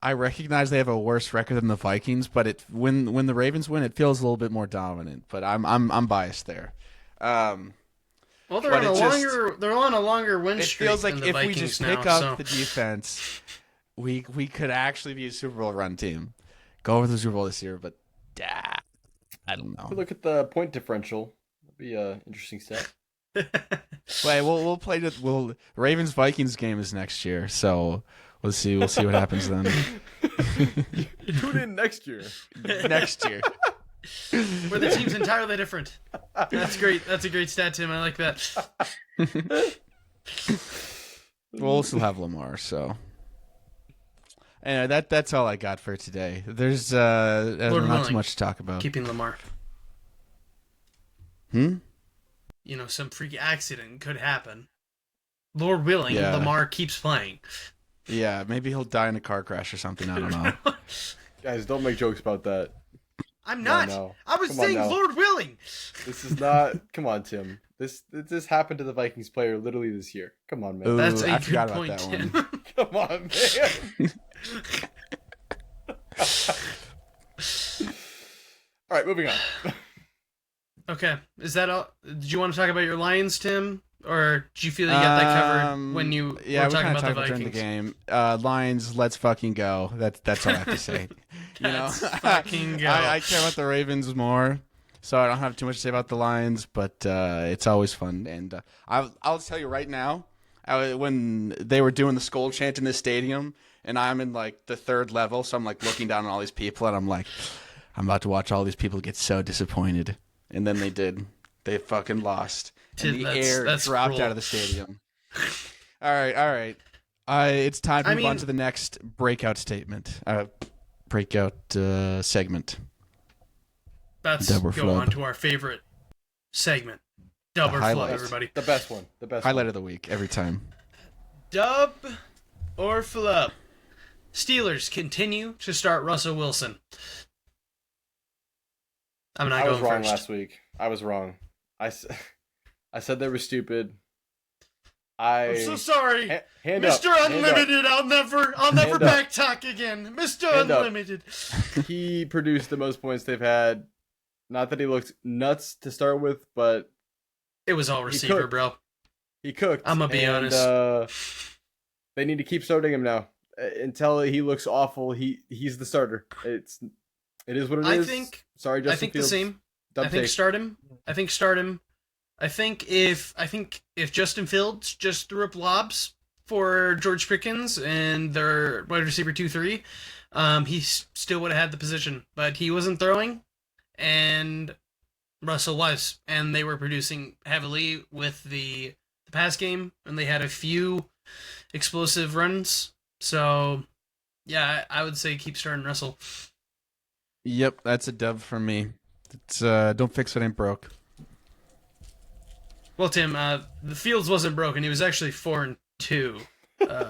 I recognize they have a worse record than the Vikings, but when the Ravens win, it feels a little bit more dominant. But I'm biased there. Well, they're But on a longer win It streak. feels like than the if we Vikings just now, pick up so. the defense, we could actually be a Super Bowl run team. Go over the Super Bowl this year, but I don't know. Look at the point differential. That'd be an interesting stat. Wait, we'll play it. Ravens Vikings game is next year, so we'll see what happens then. Tune in next year. Next year. Where the team's entirely different. That's great. That's a great stat, Tim. I like that. We'll still have Lamar, so. Anyway, that's all I got for today. There's not willing. too much to talk about. Keeping Lamar. Some freak accident could happen. Lord willing, Yeah. Lamar keeps playing. Yeah, maybe he'll die in a car crash or something. I don't know. Guys, don't make jokes about that. I'm not. No. I was Come on saying now. Lord willing. This is not. Come on, Tim. This happened to the Vikings player literally this year. Come on, man. Ooh, That's a I good forgot about point, that Tim. one. Come on, man. All right, moving on. Okay, is that all? Did you want to talk about your Lions, Tim, or did you feel you got that covered when you were we talking kinda about the talked during Vikings? the game. Lions, let's fucking go. That's all I have to say. Let's fucking go. I care about the Ravens more, so I don't have too much to say about the Lions. But it's always fun, and I'll tell you right now, when they were doing the Skull chant in the stadium, and I'm in like the third level, so I'm like looking down on all these people, and I'm like, I'm about to watch all these people get so disappointed. And then they did. They fucking lost. And the air dropped cruel. out of the stadium. All right. It's time to move on to the next breakout statement. Breakout segment. Let's Dub or go flub. on to our favorite segment. Dub or flub, highlight. everybody. The best one. The best Highlight one. of the week every time. Dub or flub. Steelers continue to start Russell Wilson. I'm not I was going wrong first. last week. I was wrong. I said they were stupid. I'm so sorry. Hand up. Mr. Hand up. Unlimited, I'll never Hand up. backtalk again. Mr. Hand up. Unlimited. He produced the most points they've had. Not that he looked nuts to start with, but It was all receiver, cooked. bro. he cooked. I'ma be honest. They need to keep starting him now until he looks awful. He's the starter. It is what it is. Sorry, Justin I think Fields. the same. Dumb I think take. start him. I think if Justin Fields just threw up lobs for George Pickens and their wide receiver 2-3, he still would have had the position, but he wasn't throwing, and Russell was, and they were producing heavily with the pass game, and they had a few explosive runs. So, yeah, I would say keep starting Russell. Yep, that's a dub for me. It's don't fix what ain't broke. Well, Tim, the Fields wasn't broken. He was actually 4-2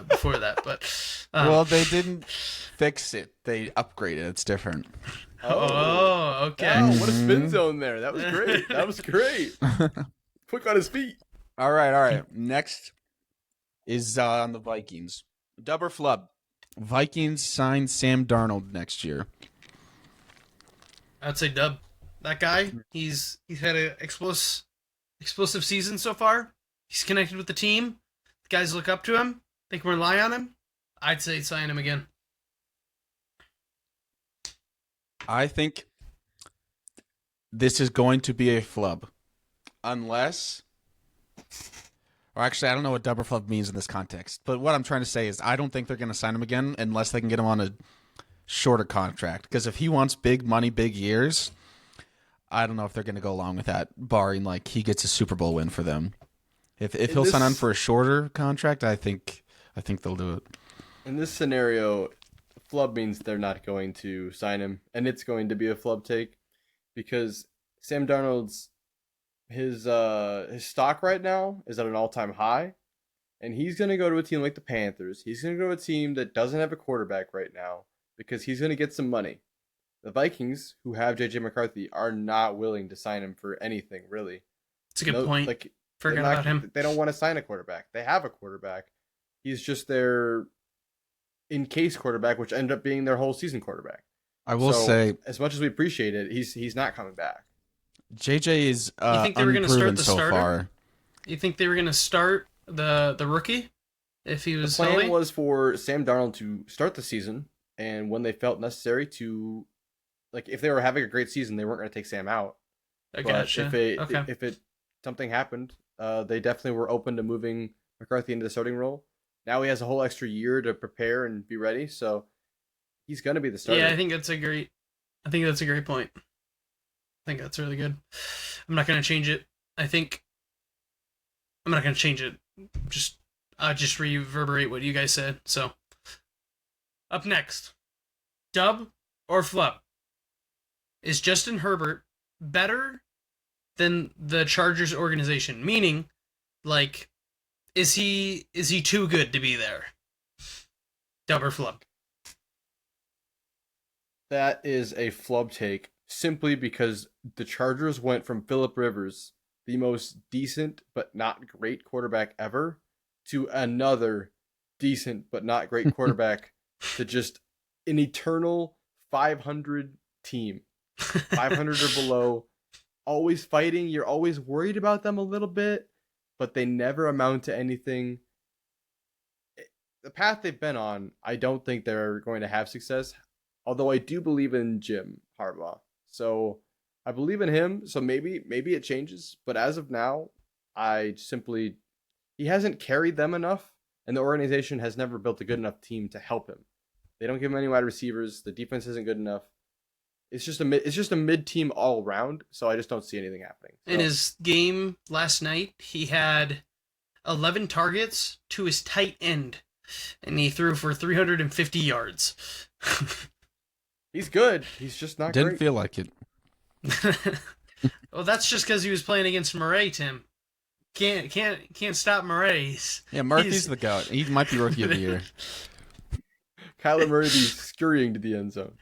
before that. But Well, they didn't fix it. They upgraded. It's different. Oh, okay. Wow, what a spin zone there. That was great. That was great. Quick on his feet. All right. Next is on the Vikings. Dub or flub? Vikings sign Sam Darnold next year. I'd say dub. That guy, he's had an explosive season so far. He's connected with the team. The guys look up to him. They can rely on him. I'd say sign him again. I think this is going to be a flub. Unless... Or actually, I don't know what dub or flub means in this context. But what I'm trying to say is I don't think they're going to sign him again unless they can get him on a shorter contract. Because if he wants big money, big years, I don't know if they're going to go along with that, barring like he gets a Super Bowl win for them. If he'll sign on for a shorter contract, I think they'll do it. In this scenario, flub means they're not going to sign him, and it's going to be a flub take because Sam Darnold's his stock right now is at an all-time high, and he's going to go to a team like the Panthers. He's going to go to a team that doesn't have a quarterback right now because he's going to get some money. The Vikings, who have J.J. McCarthy, are not willing to sign him for anything, really. It's a good point. Like, Forgot about him. They don't want to sign a quarterback. They have a quarterback. He's just their in-case quarterback, which ended up being their whole season quarterback. I will say, as much as we appreciate it, he's not coming back. JJ is You think they were going to start the so starter? far. You think they were going to start the rookie if he was The plan healthy? was for Sam Darnold to start the season, and when they felt necessary to, like, if they were having a great season, they weren't going to take Sam out. I But gotcha. if something happened, they definitely were open to moving McCarthy into the starting role. Now he has a whole extra year to prepare and be ready, so he's going to be the starter. Yeah, I think that's a great point. I think that's really good. I'm not going to change it. I'm not going to change it. Just reverberate what you guys said. So, up next, dub or flub? Is Justin Herbert better than the Chargers organization? Meaning, like, is he too good to be there? Dub or flub? That is a flub take, simply because the Chargers went from Phillip Rivers, the most decent but not great quarterback ever, to another decent but not great quarterback to just an eternal 500 team. 500 or below, always fighting. You're always worried about them a little bit, but they never amount to anything. The path they've been on, I don't think they're going to have success, although I do believe in Jim Harbaugh. So I believe in him, so maybe it changes, but as of now, he hasn't carried them enough, and the organization has never built a good enough team to help him. They don't give him any wide receivers, the defense isn't good enough. It's just a mid team all around, so I just don't see anything happening. So, In his game last night, he had 11 targets to his tight end, and he threw for 350 yards. he's good. He's just not Didn't great. feel like it. Well, that's just because he was playing against Murray, Tim. Can't stop Murray. Yeah, Murphy's the goat. He might be rookie of the year. Kyler Murray scurrying to the end zone.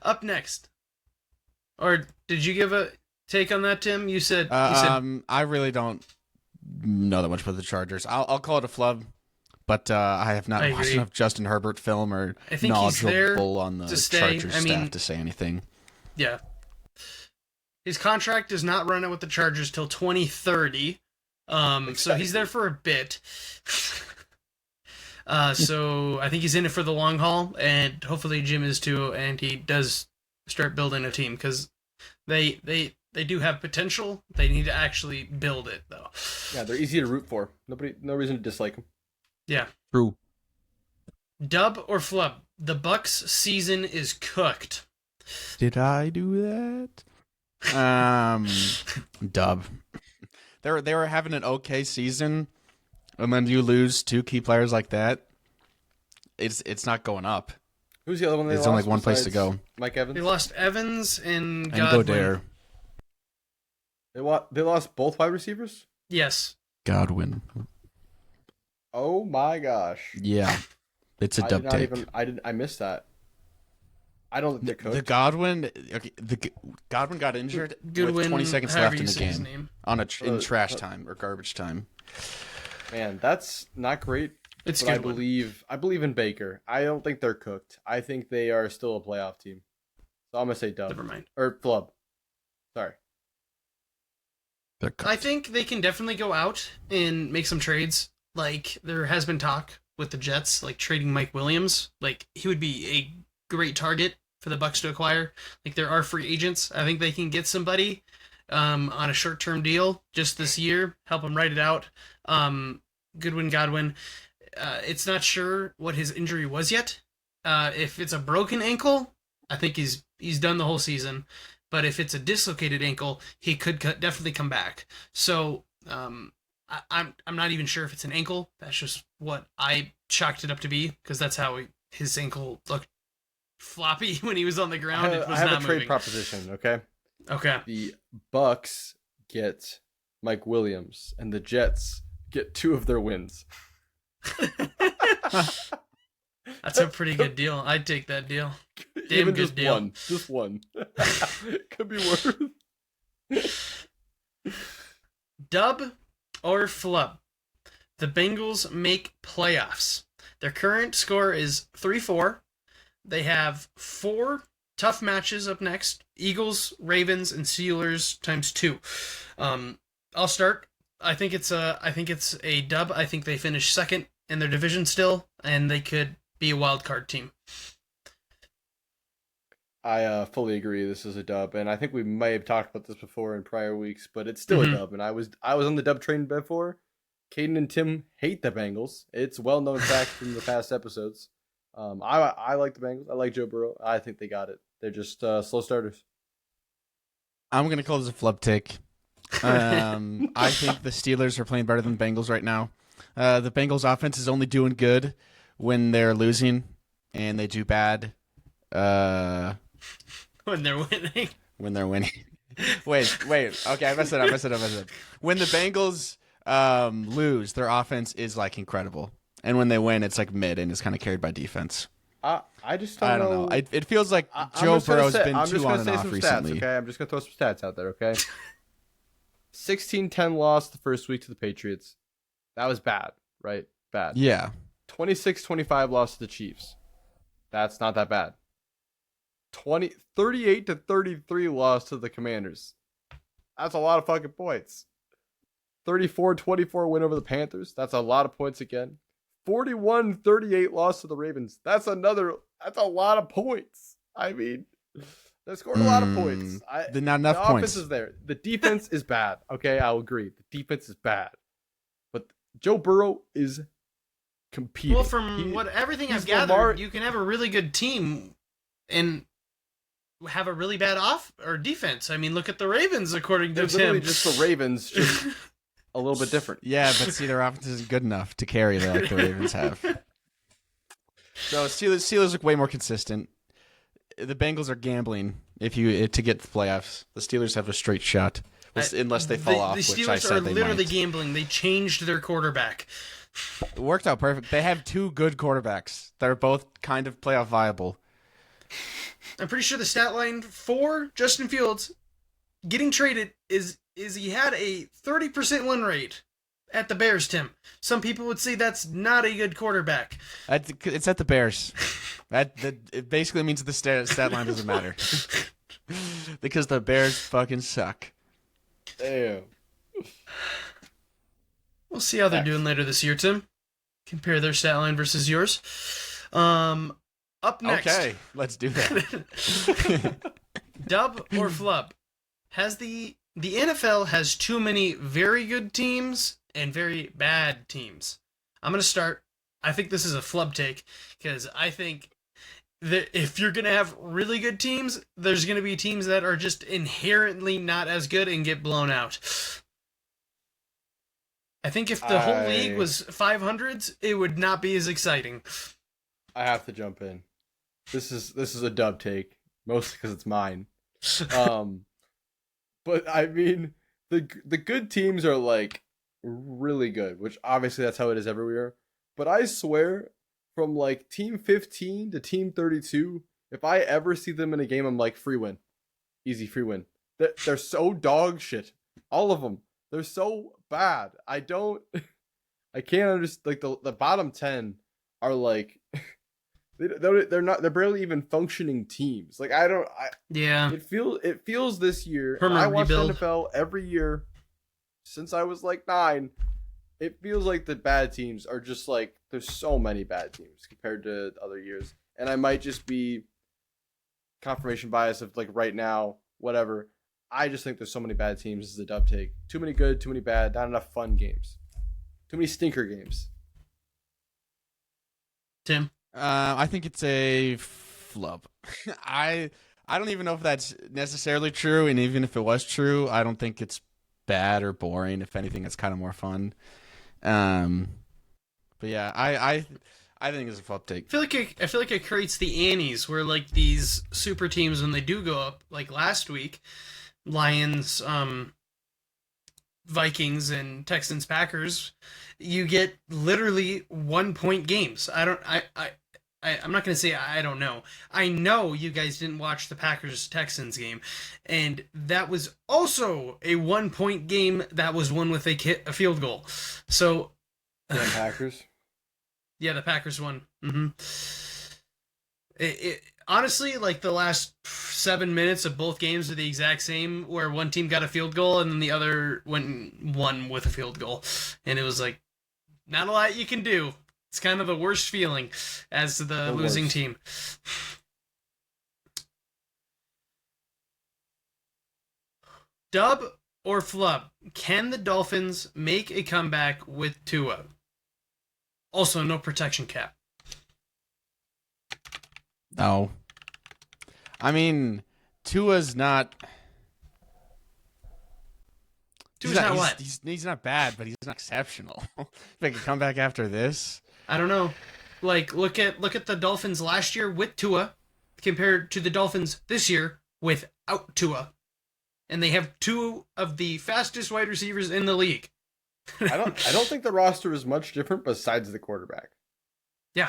Up next. Or did you give a take on that, Tim? You said I really don't know that much about the Chargers. I'll call it a flub, but I have not I watched agree. enough Justin Herbert film or I think he's there knowledgeable on the to stay. Chargers I staff mean- to say anything. yeah. His contract does not run out with the Chargers till 2030. So he's there for a bit. So I think he's in it for the long haul, and hopefully Jim is too, and he does start building a team because they do have potential. They need to actually build it though. Yeah, they're easy to root for. No reason to dislike them. Yeah. True. Dub or flub? The Bucks season is cooked. Did I do that? Dub. They were having an okay season. And when you lose two key players like that, it's not going up. Who's the other one they There's lost? only one place to besides go. Mike Evans. They lost Evans and And Godwin. Godare. They lost both wide receivers. Yes. Godwin. Oh my gosh! Yeah. It's a dub take. I missed that. I don't think they're cooked. The Godwin, Godwin got injured Goodwin, with 20 seconds however left in you the say his game name. in trash time or garbage time. Man, that's not great. It's But Goodwin. I believe in Baker. I don't think they're cooked. I think they are still a playoff team. So I'm gonna say dub Never mind. or flub. Sorry. They're I think they can definitely go out and make some trades. Like, there has been talk with the Jets, like, trading Mike Williams. Like, he would be a great target for the Bucs to acquire. Like, there are free agents. I think they can get somebody on a short-term deal just this year, help him write it out. Godwin. It's not sure what his injury was yet. If it's a broken ankle, I think he's done the whole season. But if it's a dislocated ankle, he could definitely come back. So I'm not even sure if it's an ankle. That's just what I chalked it up to be, because that's how his ankle looked floppy when he was on the ground. It was I have not a trade moving. proposition. Okay. Okay. The Bucks get Mike Williams, and the Jets get 2 of their wins. That's a pretty good deal. I'd take that deal. Damn Even good just deal. one. Just one. Could be worse. Dub or flub? The Bengals make playoffs. Their current score is 3-4. They have 4 tough matches up next: Eagles, Ravens, and Steelers times 2. I'll start. I think it's a dub. I think they finish second in their division still, and they could be a wild card team. I fully agree. This is a dub, and I think we may have talked about this before in prior weeks, but it's still a dub. And I was on the dub train before. Caden and Tim hate the Bengals. It's well known fact from the past episodes. I like the Bengals. I like Joe Burrow. I think they got it. They're just slow starters. I'm going to call this a flub take. I think the Steelers are playing better than the Bengals right now. The Bengals offense is only doing good when they're losing, and they do bad When they're winning. when they're winning. wait. Okay, I messed it up. When the Bengals lose, their offense is like incredible, and when they win, it's like mid and it's kind of carried by defense. I just I don't know. It feels like Joe Burrow's been too on and off recently. Okay, I'm just gonna throw some stats out there. Okay, 16-10 loss the first week to the Patriots. That was bad, right? Bad. Yeah. 26-25 loss to the Chiefs. That's not that bad. 38-33 loss to the Commanders. That's a lot of fucking points. 34-24 win over the Panthers. That's a lot of points again. 41-38 loss to the Ravens. That's a lot of points. I mean, they scored a lot of points. Not enough the points. offense is there. The defense is bad. Okay, I'll agree. The defense is bad. But Joe Burrow is competing. Well, from everything I've gathered, you can have a really good team and have a really bad defense. I mean, look at the Ravens, according to They're literally Tim. just the Ravens, just a little bit different. Yeah, but see, their offense isn't good enough to carry like the Ravens have. No, Steelers look way more consistent. The Bengals are gambling to get to the playoffs. The Steelers have a straight shot, unless they fall off. The Which I Steelers said are they literally might. gambling. They changed their quarterback. It worked out perfect. They have 2 good quarterbacks that are both kind of playoff viable. I'm pretty sure the stat line for Justin Fields getting traded is he had a 30% win rate at the Bears, Tim. Some people would say that's not a good quarterback. It's at the Bears. It basically means the stat line doesn't matter. Because the Bears fucking suck. Damn. We'll see how they're doing later this year, Tim. Compare their stat line versus yours. Up next. Okay, let's do that. Dub or flub? The NFL has too many very good teams and very bad teams. I'm going to start. I think this is a flub take, because I think that if you're going to have really good teams, there's going to be teams that are just inherently not as good and get blown out. I think if the whole league was 500s, it would not be as exciting. I have to jump in. This is a dub take, mostly because it's mine. But I mean, the good teams are like really good, which obviously that's how it is everywhere. But I swear, from like team 15 to team 32, if I ever see them in a game, I'm like free win, easy free win. They're so dog shit, all of them. They're so bad. I can't understand. Like the bottom 10 are like. They're barely even functioning teams. Like Yeah. It feels this year. Permanent I watch rebuild. NFL every year since I was like 9. It feels like the bad teams are just like there's so many bad teams compared to other years. And I might just be confirmation bias of like right now, whatever. I just think there's so many bad teams. This is a dub take. Too many good, too many bad, not enough fun games. Too many stinker games. Tim? I think it's a flub. I don't even know if that's necessarily true, and even if it was true, I don't think it's bad or boring. If anything, it's kind of more fun. But yeah, I think it's a flub take. I feel like it creates the annies where like these super teams when they do go up, like last week, Lions, Vikings and Texans Packers, you get literally 1-point games. I'm not going to say I don't know. I know you guys didn't watch the Packers-Texans game, and that was also a 1-point game that was won with a field goal. So, Yeah, Packers. Yeah, the Packers won. Honestly, like the last 7 minutes of both games are the exact same, where one team got a field goal and then the other won with a field goal, and it was like not a lot you can do. It's kind of the worst feeling as the losing worst. team. Dub or flub? Can the Dolphins make a comeback with Tua? Also, no protection cap. No. I mean, Tua's not. Tua's not what? He's not bad, but he's not exceptional. Make a comeback after this. I don't know. Like, look at the Dolphins last year with Tua compared to the Dolphins this year without Tua. And they have 2 of the fastest wide receivers in the league. I don't think the roster is much different besides the quarterback. Yeah.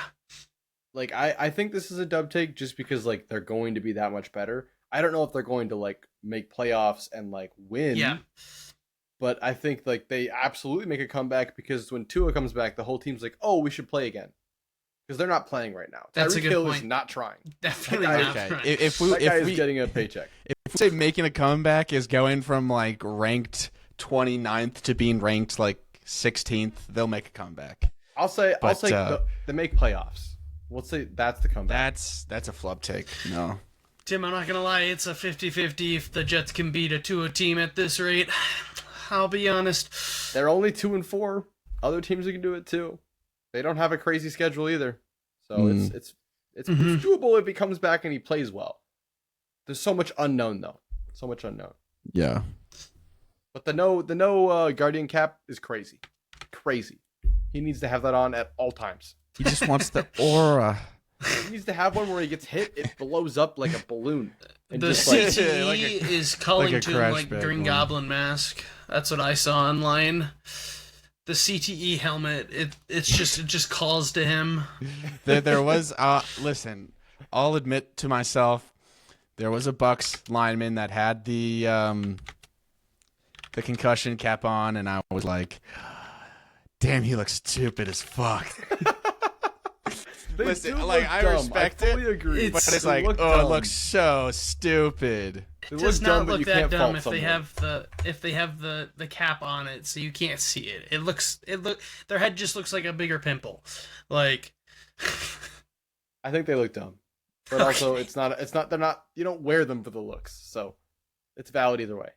Like I think this is a dub take just because like they're going to be that much better. I don't know if they're going to like make playoffs and like win. Yeah. But I think like they absolutely make a comeback because when Tua comes back, the whole team's like, "Oh, we should play again," because they're not playing right now. That's a Tyreek good Hill point. is not trying. Definitely That guy- not. Okay, Right. if That guy is we getting a paycheck. if we say making a comeback is going from like ranked 29th to being ranked like 16th, they'll make a comeback. I'll say But, they make playoffs. We'll say that's the comeback. That's a flub take. No. Tim, I'm not going to lie. It's a 50-50 if the Jets can beat a Tua team at this rate. I'll be honest. They're only 2-4. Other teams can do it too. They don't have a crazy schedule either, so it's doable if he comes back and he plays well. There's so much unknown though, so much unknown. Yeah. But the no Guardian cap is crazy. He needs to have that on at all times. He just wants the aura. He needs to have one where he gets hit, it blows up like a balloon. And The just like, CTE is calling like a to him crash like bag Green one. Goblin mask. That's what I saw online. The CTE helmet, it just calls to him. There was listen, I'll admit to myself, there was a Bucks lineman that had the concussion cap on, and I was like, damn, he looks stupid as fuck. they Listen, do like, look I dumb. respect I fully it, agree. But It's- it's like, look oh, it dumb. looks so stupid. They It does look dumb, not but look you that can't dumb fault if they have the cap on it, so you can't see it. Their head just looks like a bigger pimple. Like I think they look dumb, but also it's not. They're not. You don't wear them for the looks, so it's valid either way.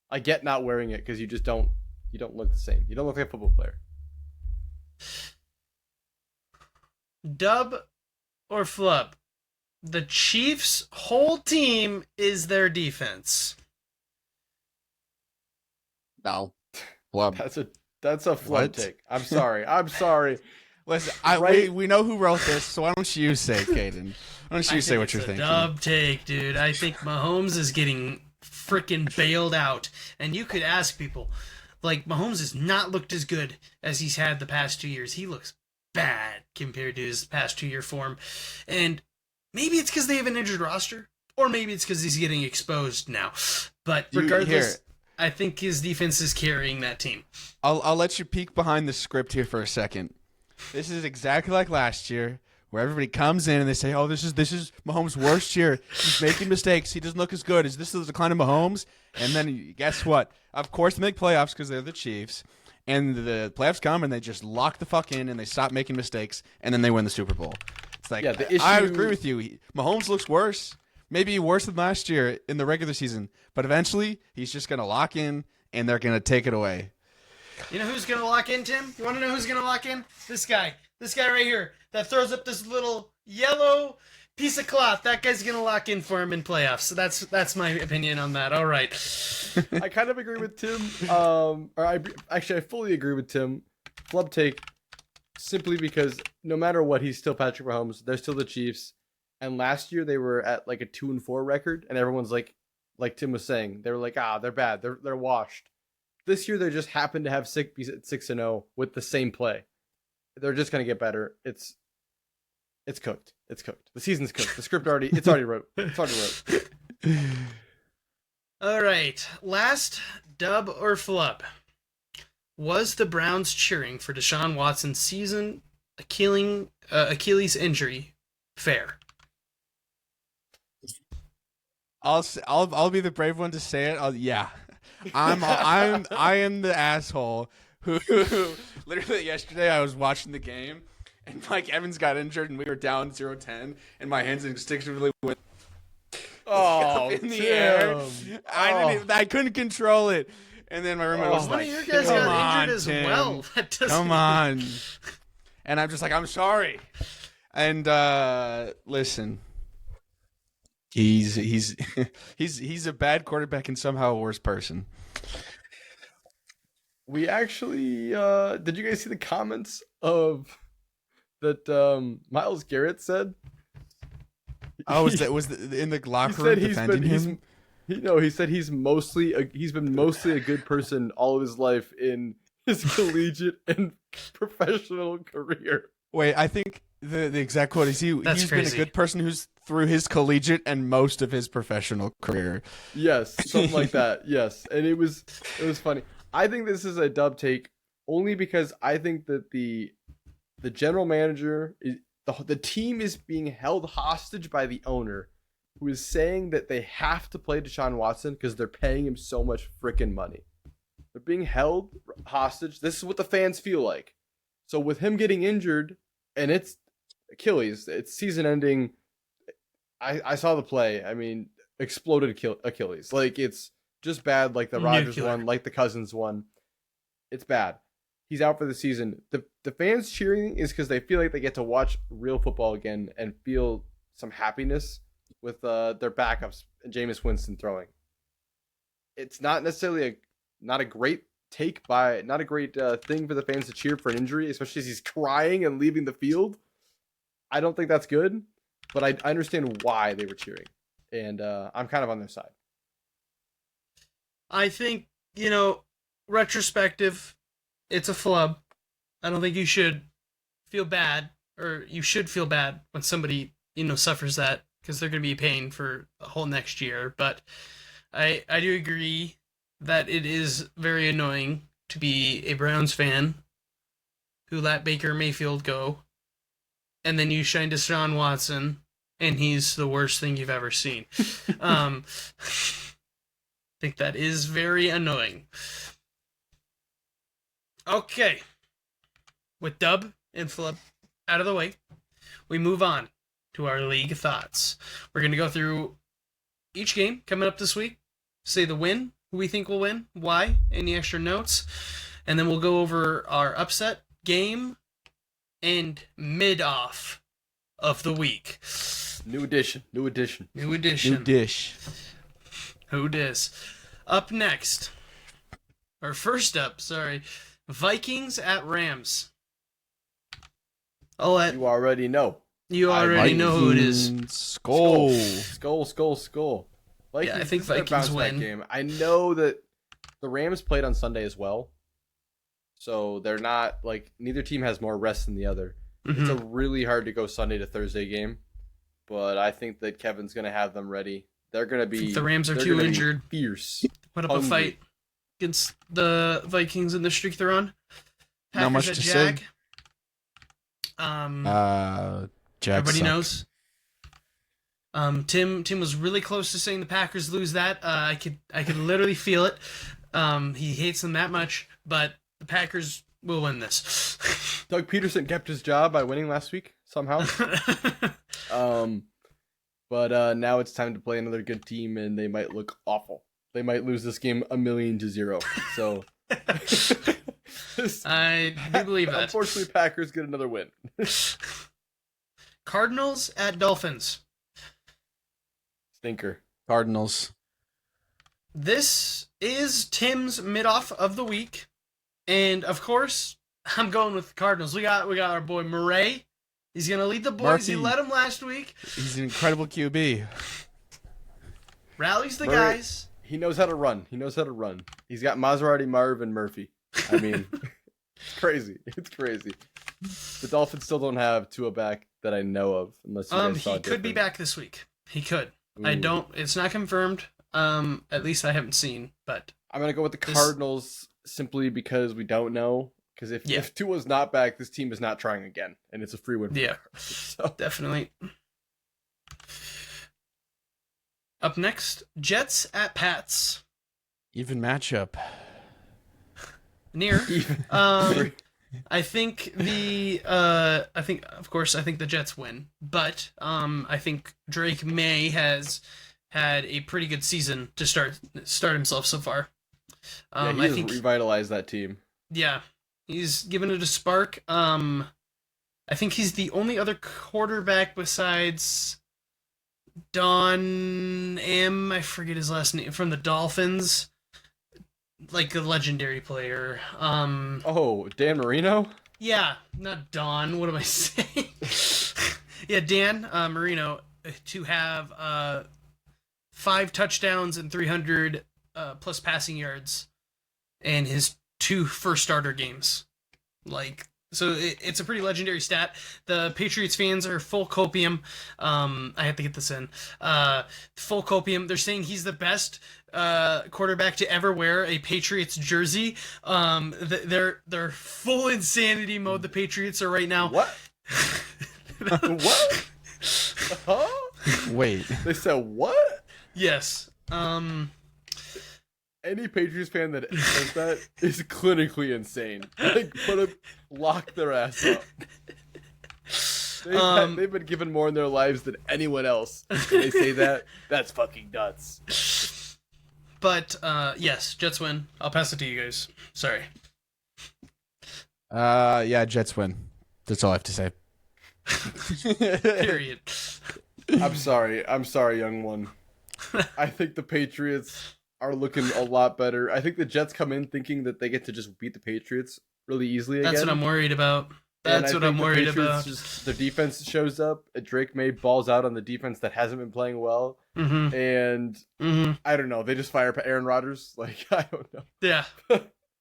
I get not wearing it because you just don't. You don't look the same. You don't look like a football player. dub or flub. The Chiefs' whole team is their defense. No. Flub. That's a That's a flub What? take. I'm sorry. I'm sorry. Listen, Right. we know who wrote this, so why don't you say, Caden? Why don't you say what you're thinking? Dub take, dude. I think Mahomes is getting freaking bailed out. And you could ask people, like, Mahomes has not looked as good as he's had the past 2 years. He looks bad compared to his past 2 year form. And maybe it's because they have an injured roster, or maybe it's because he's getting exposed now. But regardless, I think his defense is carrying that team. I'll let you peek behind the script here for a second. This is exactly like last year, where everybody comes in and they say, "Oh, this is Mahomes' worst year. He's making mistakes. He doesn't look as good. Is this the decline of Mahomes?" And then guess what? Of course, they make playoffs because they're the Chiefs. And the playoffs come and they just lock the fuck in and they stop making mistakes and then they win the Super Bowl. It's like, Yeah, the issue... I agree with you. Mahomes looks worse, maybe worse than last year in the regular season, but eventually he's just going to lock in and they're going to take it away. You know who's going to lock in, Tim? You want to know who's going to lock in? This guy. This guy right here that throws up this little yellow piece of cloth. That guy's going to lock in for him in playoffs. So that's my opinion on that. All right. I kind of agree with Tim. I fully agree with Tim. Flub take, simply because no matter what, he's still Patrick Mahomes. They're still the Chiefs. And last year they were at like a 2-4 record, and everyone's like Tim was saying, they were like, they're bad. They're washed. This year they just happen to have 6-0 with the same play. They're just gonna get better. It's cooked. It's cooked. The season's cooked. The script already wrote. It's already wrote. All right. Last dub or flub. Was the Browns cheering for Deshaun Watson's season Achilles injury fair? I'll be the brave one to say it. Yeah. I am the asshole who literally yesterday I was watching the game and Mike Evans got injured and we were down 0-10 and my hands instinctively went up in the air. I couldn't control it. And then my roommate was like, one of your guys got injured as Tim. well. Come on. And I'm just like, I'm sorry. And listen. He's a bad quarterback and somehow a worse person. We actually did you guys see the comments of that Myles Garrett said? Oh, was in the locker room defending him? He said he's been mostly a good person all of his life in his collegiate and professional career. Wait, I think the exact quote is he's been a good person who's through his collegiate and most of his professional career. Yes, something like that. Yes, and it was funny. I think this is a dub take only because I think that the general manager the team is being held hostage by the owner, who is saying that they have to play Deshaun Watson because they're paying him so much freaking money. They're being held hostage. This is what the fans feel like. So with him getting injured, and it's Achilles, it's season ending. I saw the play. I mean, exploded Achilles. Like, it's just bad, like the Rodgers one, like the Cousins one. It's bad. He's out for the season. The fans cheering is because they feel like they get to watch real football again and feel some happiness with their backups and Jameis Winston throwing. It's not necessarily not a great thing for the fans to cheer for an injury, especially as he's crying and leaving the field. I don't think that's good, but I understand why they were cheering, and I'm kind of on their side. I think, retrospective, it's a flub. I don't think you should feel bad, or you should feel bad when somebody, suffers that, because they're going to be paying for the whole next year. But I do agree that it is very annoying to be a Browns fan who let Baker Mayfield go, and then you shine Deshaun Watson, and he's the worst thing you've ever seen. I think that is very annoying. Okay. With dub and flub out of the way, we move on to our league thoughts. We're going to go through each game coming up this week, say the win, who we think will win, why, any extra notes, and then we'll go over our upset game and Midoff of the week. New edition. New dish. Who dis? Up next, or first up, sorry, Vikings at Rams. I'll let You already know. you already know who it is. Skull. Skull. Vikings, I think this is their Vikings bounce back win. game. I know that the Rams played on Sunday as well, so they're not like neither team has more rest than the other. It's a really hard to go Sunday to Thursday game, but I think that Kevin's gonna have them ready. They're gonna be. The Rams are they're too gonna be injured. Fierce. Put up hungry. a fight against the Vikings in the streak they're on. Packers Not much at to Jag. say. Jag Everybody suck. knows. Tim was really close to saying the Packers lose that. I could literally feel it. He hates them that much, but the Packers will win this. Doug Peterson kept his job by winning last week somehow. But now it's time to play another good team, and they might look awful. They might lose this game 1,000,000-0. So I do believe that. Unfortunately, Packers get another win. Cardinals at Dolphins. Stinker. Cardinals. This is Tim's Midoff of the week, and of course, I'm going with the Cardinals. We got our boy Murray. He's gonna lead the boys. He Murphy. led them last week. He's an incredible QB. Rallies the Murray. guys. He knows how to run. He's got Maserati, Marv, and Murphy. I mean, it's crazy. It's crazy. The Dolphins still don't have Tua back that I know of, unless you guys saw He could be different. back this week. He could. I Ooh. don't. It's not confirmed. At least I haven't seen. But I'm gonna go with the This- Cardinals simply because we don't know. Because Yeah. if Tua's not back, this team is not trying again, and it's a free win. For Yeah. the Cardinals. So, definitely. Up next, Jets at Pats. Even matchup. Near. even- I think the Jets win, but I think Drake May has had a pretty good season to start himself so far. yeah, he I has think revitalized that team. yeah, he's given it a spark. I think he's the only other quarterback besides Don M. I forget his last name from the Dolphins. Like a legendary player. Oh, Dan Marino. Yeah, not Don. What am I saying? Yeah, Dan Marino to have 5 touchdowns and 300 plus passing yards in his 2 first starter games. Like, so it's a pretty legendary stat. The Patriots fans are full copium. I have to get this in. Full copium. They're saying he's the best quarterback to ever wear a Patriots jersey. They're full insanity mode. The Patriots are right now. What? What? Huh? Wait. They said what? Yes. Any Patriots fan that says that is clinically insane. Like, lock their ass up. They've been given more in their lives than anyone else. And they say that, that's fucking nuts. But yes, Jets win. I'll pass it to you guys. Sorry. Yeah, Jets win. That's all I have to say. Period. I'm sorry, young one. I think the Patriots are looking a lot better. I think the Jets come in thinking that they get to just beat the Patriots really easily again. That's what I'm worried about. And That's I what think I'm the worried Patriots about. Just, their defense shows up. And Drake May balls out on the defense that hasn't been playing well. Mm-hmm. And Mm-hmm. I don't know. They just fire Aaron Rodgers. Like, I don't know. Yeah.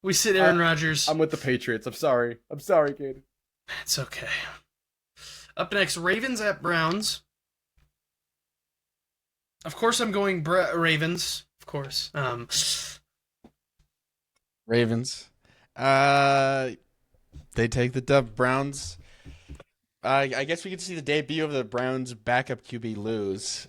We sit Aaron Rodgers. I'm with the Patriots. I'm sorry, kid. It's okay. Up next, Ravens at Browns. Of course, I'm going Ravens. Of course. Ravens. They take the dub. Browns. I guess we get to see the debut of the Browns' backup QB lose.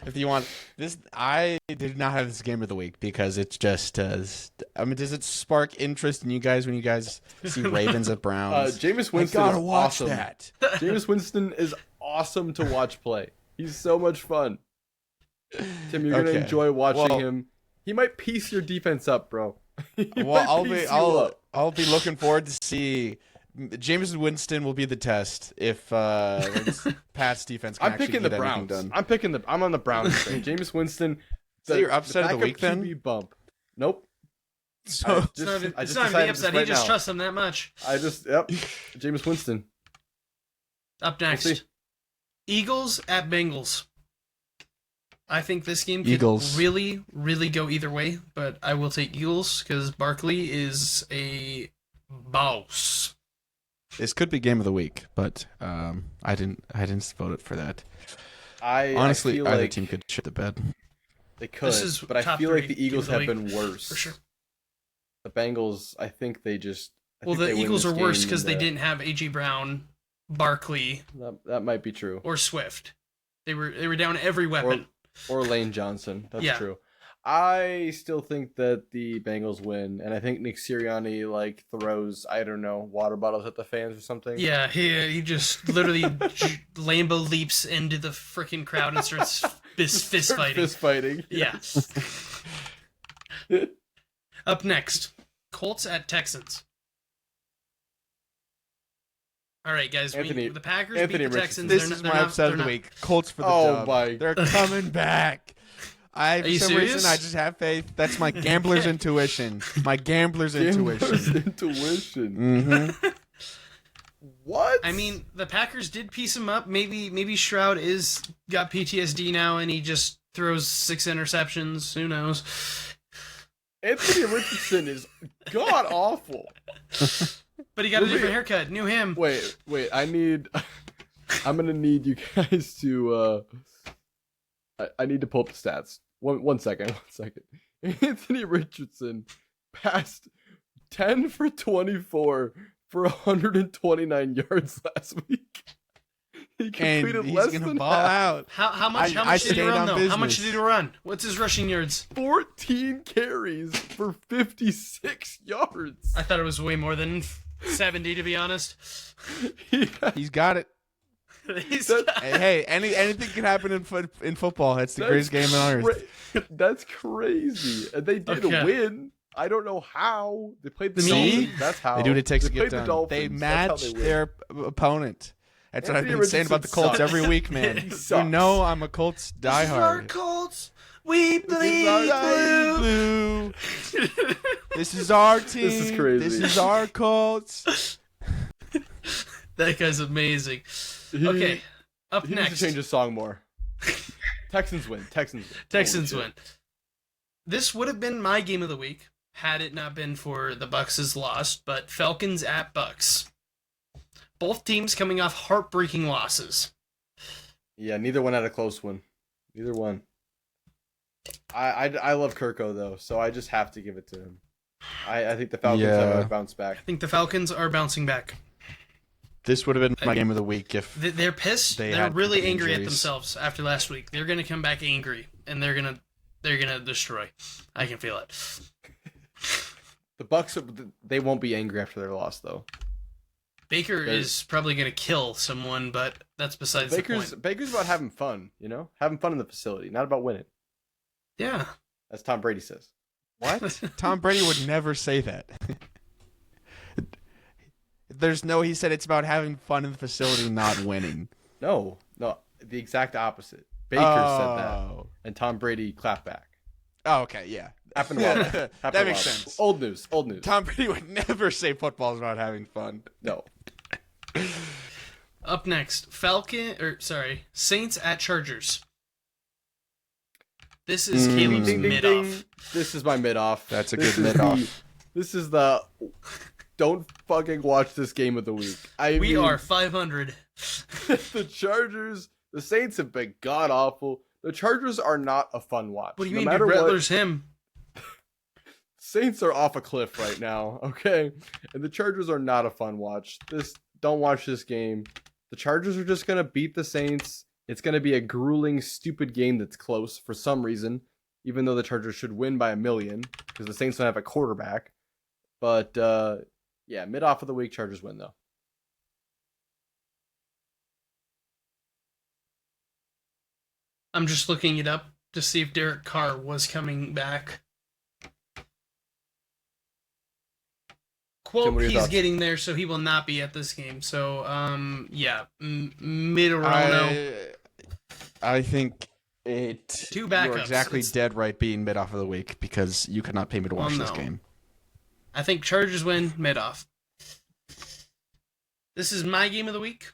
If you want this, I did not have this game of the week because it's just. I mean, does it spark interest in you guys when you guys see Ravens at Browns? Jameis I Winston gotta is watch awesome. that. Jameis Winston is awesome to watch play. He's so much fun. Tim, you're gonna Okay. enjoy watching Well- him. He might piece your defense up, bro. He might Well, piece you up. I'll be looking forward to see. Jameis Winston will be the test if Pat's defense can I'm actually picking the get anything Browns. done. I'm on the Browns train. Jameis Winston. So your upset of the backup week, then? QB bump. Nope. So It's not even the upset. He just trusts him that much. Jameis Winston. Up next, We'll see. Eagles at Bengals. I think this game could Eagles. really, really go either way, but I will take Eagles because Barkley is a boss. this could be game of the week, but I didn't vote it for that. Honestly, Honestly, feel either like team could shit the bed. they could, This is but I top feel like three the Eagles teams of have the been worse. For sure. The Bengals, I think they just. Well, the Eagles are worse because they didn't have A.J. Brown, Barkley, That might be true. or Swift. They were down every weapon. Or Lane Johnson. That's Yeah. true. I still think that the Bengals win, and I think Nick Sirianni throws, I don't know, water bottles at the fans or something. Yeah, he just literally Lambo leaps into the freaking crowd and starts fist fighting. Fist fighting. Yeah. Up next, Colts at Texans. All right, guys. The Packers beat the Texans. This is my upset of the week. Colts for the dub. My! They're coming back. For some serious? reason, I just have faith. That's my gambler's intuition. My gambler's intuition. Mm-hmm. What? I mean, the Packers did piece him up. Maybe Stroud got PTSD now, and he just throws 6 interceptions. Who knows? Anthony Richardson is god awful. But he got a different haircut. Knew him. Wait. I'm gonna need you guys to. I need to pull up the stats. One second. Anthony Richardson passed 10 for 24 for 129 yards last week. He completed And he's less gonna than ball half. out. How much I did he stayed run on though? business. How much did he run? What's his rushing yards? 14 carries for 56 yards. I thought it was way more than 70, to be honest. He's got it. Hey, anything can happen in football. That's the greatest game on earth. That's crazy. And they did win. I don't know how. They played the See? Dolphins. That's how. They do what it takes to played get done. Dolphins. They That's match how they win. their opponent. That's what I've Anthony been saying about the Richardson Colts sucks. every week, man. He You sucks. know I'm a Colts diehard. Colts. We Bleed blue. This is our team. This is crazy. This is our Colts. That guy's amazing. Okay, up He next. needs to change his song more. Texans win. Texans Holy win. This would have been my game of the week had it not been for the Bucks' loss, but Falcons at Bucks. Both teams coming off heartbreaking losses. Yeah, neither one had a close one. Neither one. I love Kirko though, so I just have to give it to him. I think the Falcons have bounced back. I think the Falcons are bouncing back. This would have been my game of the week if They're pissed. They They're had really angry at injuries. themselves after last week. They're gonna come back angry, and they're gonna destroy. I can feel it. The Bucks, they won't be angry after their loss though. Baker is probably gonna kill someone, but that's besides the point. Baker's about having fun, having fun in the facility, not about winning. Yeah. As Tom Brady says. What? Tom Brady would never say that. He said it's about having fun in the facility, not winning. No, the exact opposite. Baker said that, and Tom Brady clapped back. Oh, okay, yeah. Happened a while back. That makes sense. Old news. Tom Brady would never say football is about having fun. No. Up next, Saints at Chargers. This is Caleb's mid-off. This is my mid-off. That's a good mid-off. This is the don't fucking watch this game of the week. We are 500. The Chargers, the Saints have been god-awful. The Chargers are not a fun watch. What do you mean, dude? Rattler's him. Saints are off a cliff right now, okay? And the Chargers are not a fun watch. Don't watch this game. The Chargers are just going to beat the Saints. It's going to be a grueling, stupid game that's close for some reason, even though the Chargers should win by 1,000,000 because the Saints don't have a quarterback. But, yeah, mid-off of the week, Chargers win, though. I'm just looking it up to see if Derek Carr was coming back. Quote, he's thoughts? getting there, so he will not be at this game. So, yeah, mid or no. I think Two backups. You're exactly dead right being mid off of the week because you could not pay me to watch this no. game. I think Chargers win, Midoff. This is my game of the week.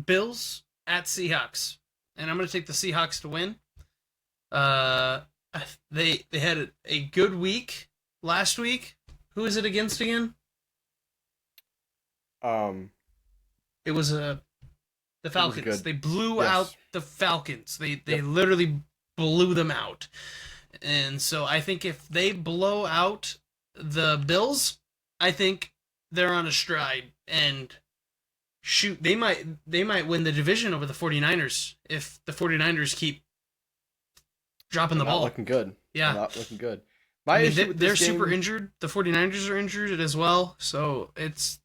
Bills at Seahawks. And I'm going to take the Seahawks to win. They had a good week last week. Who is it against again? It was the Falcons. They blew out the Falcons. They literally blew them out. And so I think if they blow out the Bills, I think they're on a stride. And shoot, they might win the division over the 49ers if the 49ers keep dropping the ball. Not looking good. Yeah. Not looking good. They're super injured. The 49ers are injured as well. So it's...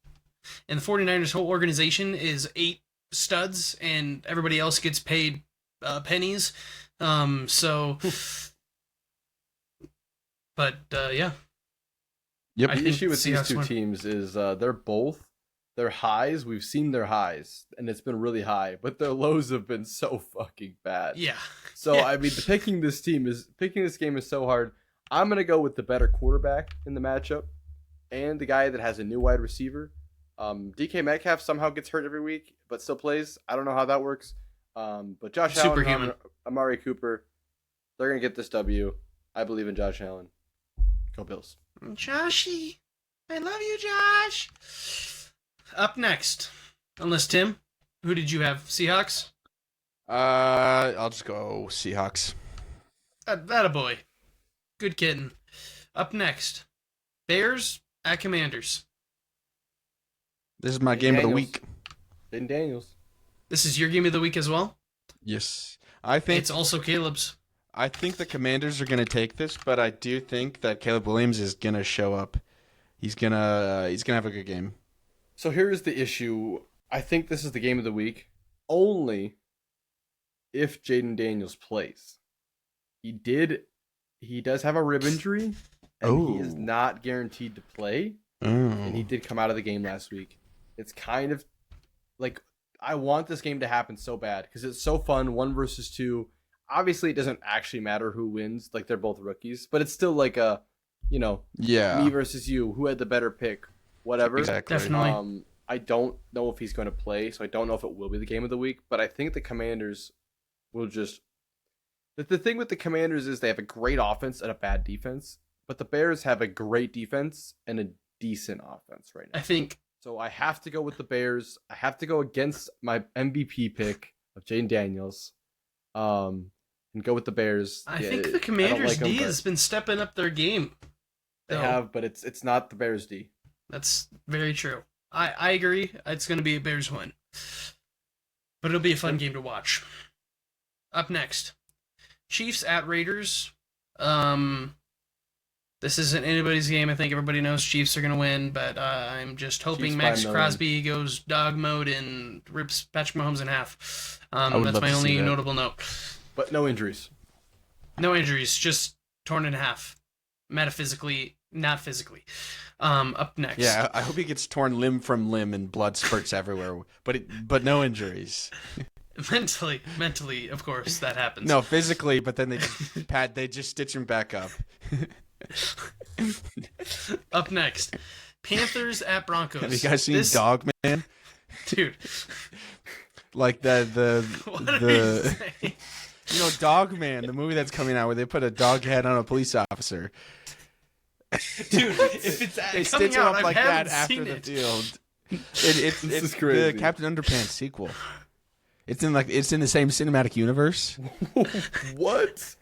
And the 49ers' whole organization is 8 studs, and everybody else gets paid pennies. So... But, yeah. Yep. The issue with these two teams is their highs, we've seen their highs, and it's been really high, but their lows have been so fucking bad. Yeah. So, I mean, picking this game is so hard. I'm going to go with the better quarterback in the matchup and the guy that has a new wide receiver. DK Metcalf somehow gets hurt every week, but still plays. I don't know how that works. But Josh Allen, Amari Cooper, they're going to get this W. I believe in Josh Allen. Go Bills. Joshy. I love you, Josh. Up next. Unless, Tim, who did you have? Seahawks? I'll just go Seahawks. That a boy. Good kitten. Up next. Bears at Commanders. This is my game of the week. Ben Daniels. This is your game of the week as well? Yes. I think it's also Caleb's. I think the Commanders are going to take this, but I do think that Caleb Williams is going to show up. He's going to have a good game. So here's the issue. I think this is the game of the week only if Jaden Daniels plays. He does have a rib injury, and he is not guaranteed to play. And he did come out of the game last week. It's kind of like I want this game to happen so bad because it's so fun, 1 versus 2. Obviously, it doesn't actually matter who wins. Like, they're both rookies. But it's still like a, me versus you. Who had the better pick? Whatever. Exactly. Definitely. I don't know if he's going to play, so I don't know if it will be the game of the week. But I think the Commanders will just... The thing with the Commanders is they have a great offense and a bad defense. But the Bears have a great defense and a decent offense right now. I think... So I have to go with the Bears. I have to go against my MVP pick of Jaden Daniels. And go with the Bears. I think the Commanders' D has been stepping up their game. They have, but it's not the Bears' D. That's very true. I agree. It's going to be a Bears win. But it'll be a fun game to watch. Up next, Chiefs at Raiders. This isn't anybody's game. I think everybody knows Chiefs are going to win, but I'm just hoping Chiefs Max Crosby goes dog mode and rips Patrick Mahomes in half. That's my only notable note. But no injuries. No injuries, just torn in half. Metaphysically, not physically. Up next. Yeah, I hope he gets torn limb from limb and blood spurts everywhere, but no injuries. Mentally, of course, that happens. No, physically, but then they just stitch him back up. Up next, Panthers at Broncos. Have you guys seen Dog Man? Dude. Like the What are you saying? Dog Man, the movie that's coming out where they put a dog head on a police officer. Dude, if it's they stitch him up like that after the field. It's crazy. The Captain Underpants sequel. It's in the same cinematic universe. What?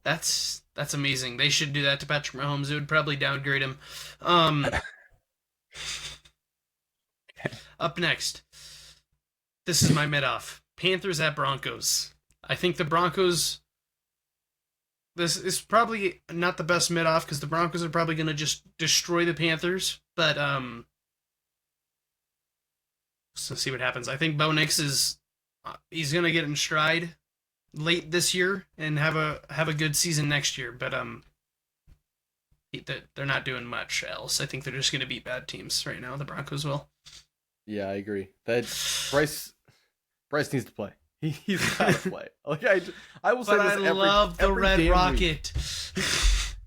That's amazing. They should do that to Patrick Mahomes. It would probably downgrade him. Up next. This is my mid-off. Panthers at Broncos. I think the Broncos... This is probably not the best mid-off because the Broncos are probably going to just destroy the Panthers. But, so see what happens. I think Bo Nix he's going to get in stride late this year and have a good season next year. But, they're not doing much else. I think they're just going to beat bad teams right now. The Broncos will. Yeah, I agree. That Bryce needs to play. He's got to play. Like I will say this I love the Red Rocket.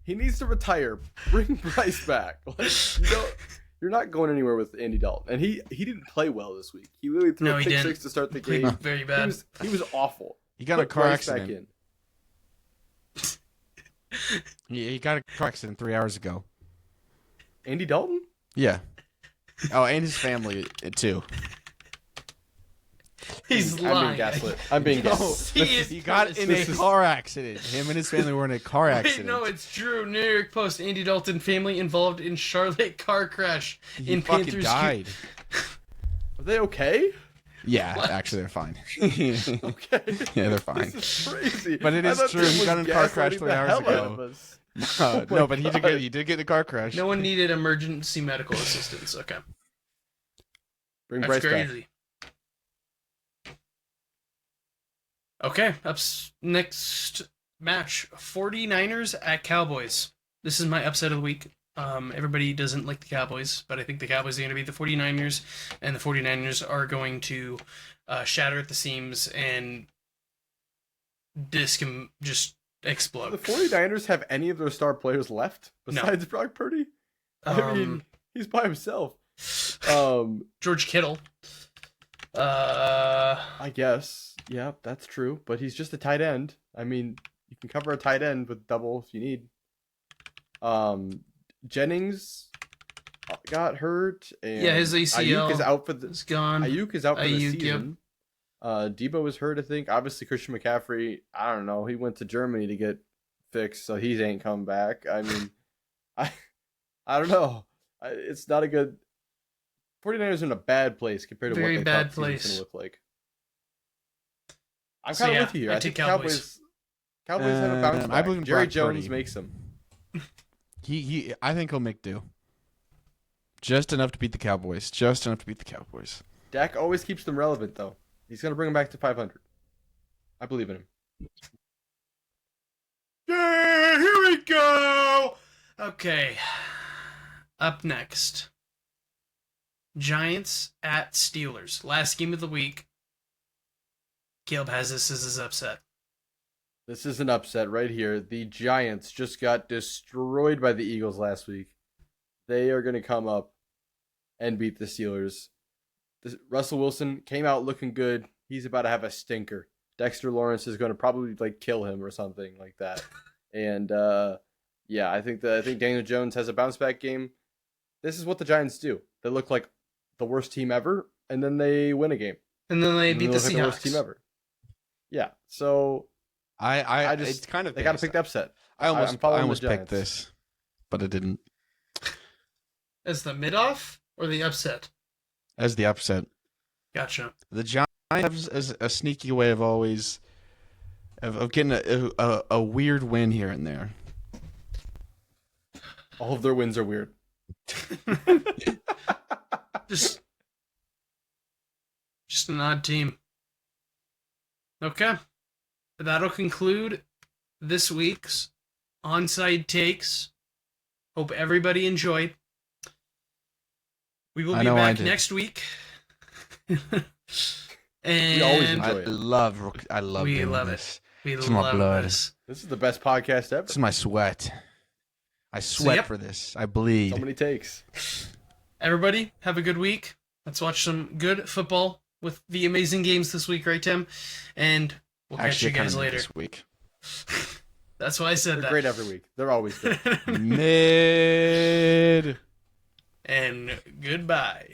He needs to retire. Bring Bryce back. You're not going anywhere with Andy Dalton. And he didn't play well this week. He literally threw a pick six to start the Played game. very bad. He was awful. He got a car Bryce accident. He got a car accident 3 hours ago. Andy Dalton? Yeah. Oh, and his family too. He's I'm lying. being gaslit. I'm being gaslit. He got in a car accident. Him and his family were in a car accident. Wait, no, it's true. New York Post: Andy Dalton family involved in Charlotte car crash He in fucking Panthers. died. Are they okay? Yeah, What? actually, they're fine. Okay. Yeah, they're fine. This is crazy. But it I is thought true. Tim He was got in a car crash gaslighting 3 the hours hell out ago. of us. No, but God. he did get in a car crash. No one needed emergency medical assistance. Okay, Bring that's Bryce back. crazy. Okay, next match: 49ers at Cowboys. This is my upset of the week. Everybody doesn't like the Cowboys, but I think the Cowboys are going to beat the 49ers, and the 49ers are going to shatter at the seams and just explode. The 49ers have any of their star players left besides Brock Purdy? I mean, he's by himself. George Kittle. I guess. Yeah, that's true. But he's just a tight end. I mean, you can cover a tight end with double if you need. Jennings got hurt. And Yeah, his ACL Ayuk is out for is gone. Ayuk is out for the Ayuk, season. Debo is hurt, I think. Obviously, Christian McCaffrey, I don't know. He went to Germany to get fixed, so he ain't come back. I mean, I don't know. It's not a good... 49ers are in a bad place compared to Very what they bad thought the season was place. going to look like. I'm So, kind of yeah, with you here. I I take think Cowboys. Cowboys have a bounce back. I believe in Jerry Brock Jones Purdy. makes them. I think he'll make do. Just enough to beat the Cowboys. Just enough to beat the Cowboys. Dak always keeps them relevant, though. He's going to bring them back to 500. I believe in him. Yeah, here we go. Okay. Up next. Giants at Steelers. Last game of the week. Caleb has this as his upset. This is an upset right here. The Giants just got destroyed by the Eagles last week. They are going to come up and beat the Steelers. Russell Wilson came out looking good. He's about to have a stinker. Dexter Lawrence is going to probably kill him or something like that. And yeah, I think Daniel Jones has a bounce back game. This is what the Giants do. They look like the worst team ever, and then they win a game. And then they beat the look like Seahawks. the worst team ever. Yeah, so I just it's kind of they got to pick the upset. I almost I'm following the picked Giants. this, but I didn't. As the Midoff or the upset? As the upset, Gotcha. the Giants have a sneaky way of always of getting a weird win here and there. All of their wins are weird. Just an odd team. Okay. That'll conclude this week's Onside Takes. Hope everybody enjoyed. We will be back next week. And We always enjoy it. I love We doing love this. we It's my love blood. this. This is the best podcast ever. This is my sweat. I sweat yep. for this. I bleed. So many takes. Everybody, have a good week. Let's watch some good football with the amazing games this week, right, Tim? And we'll catch you Actually, guys kinda later. this week. That's why I said They're that. great every week. They're always good. Mid. And goodbye.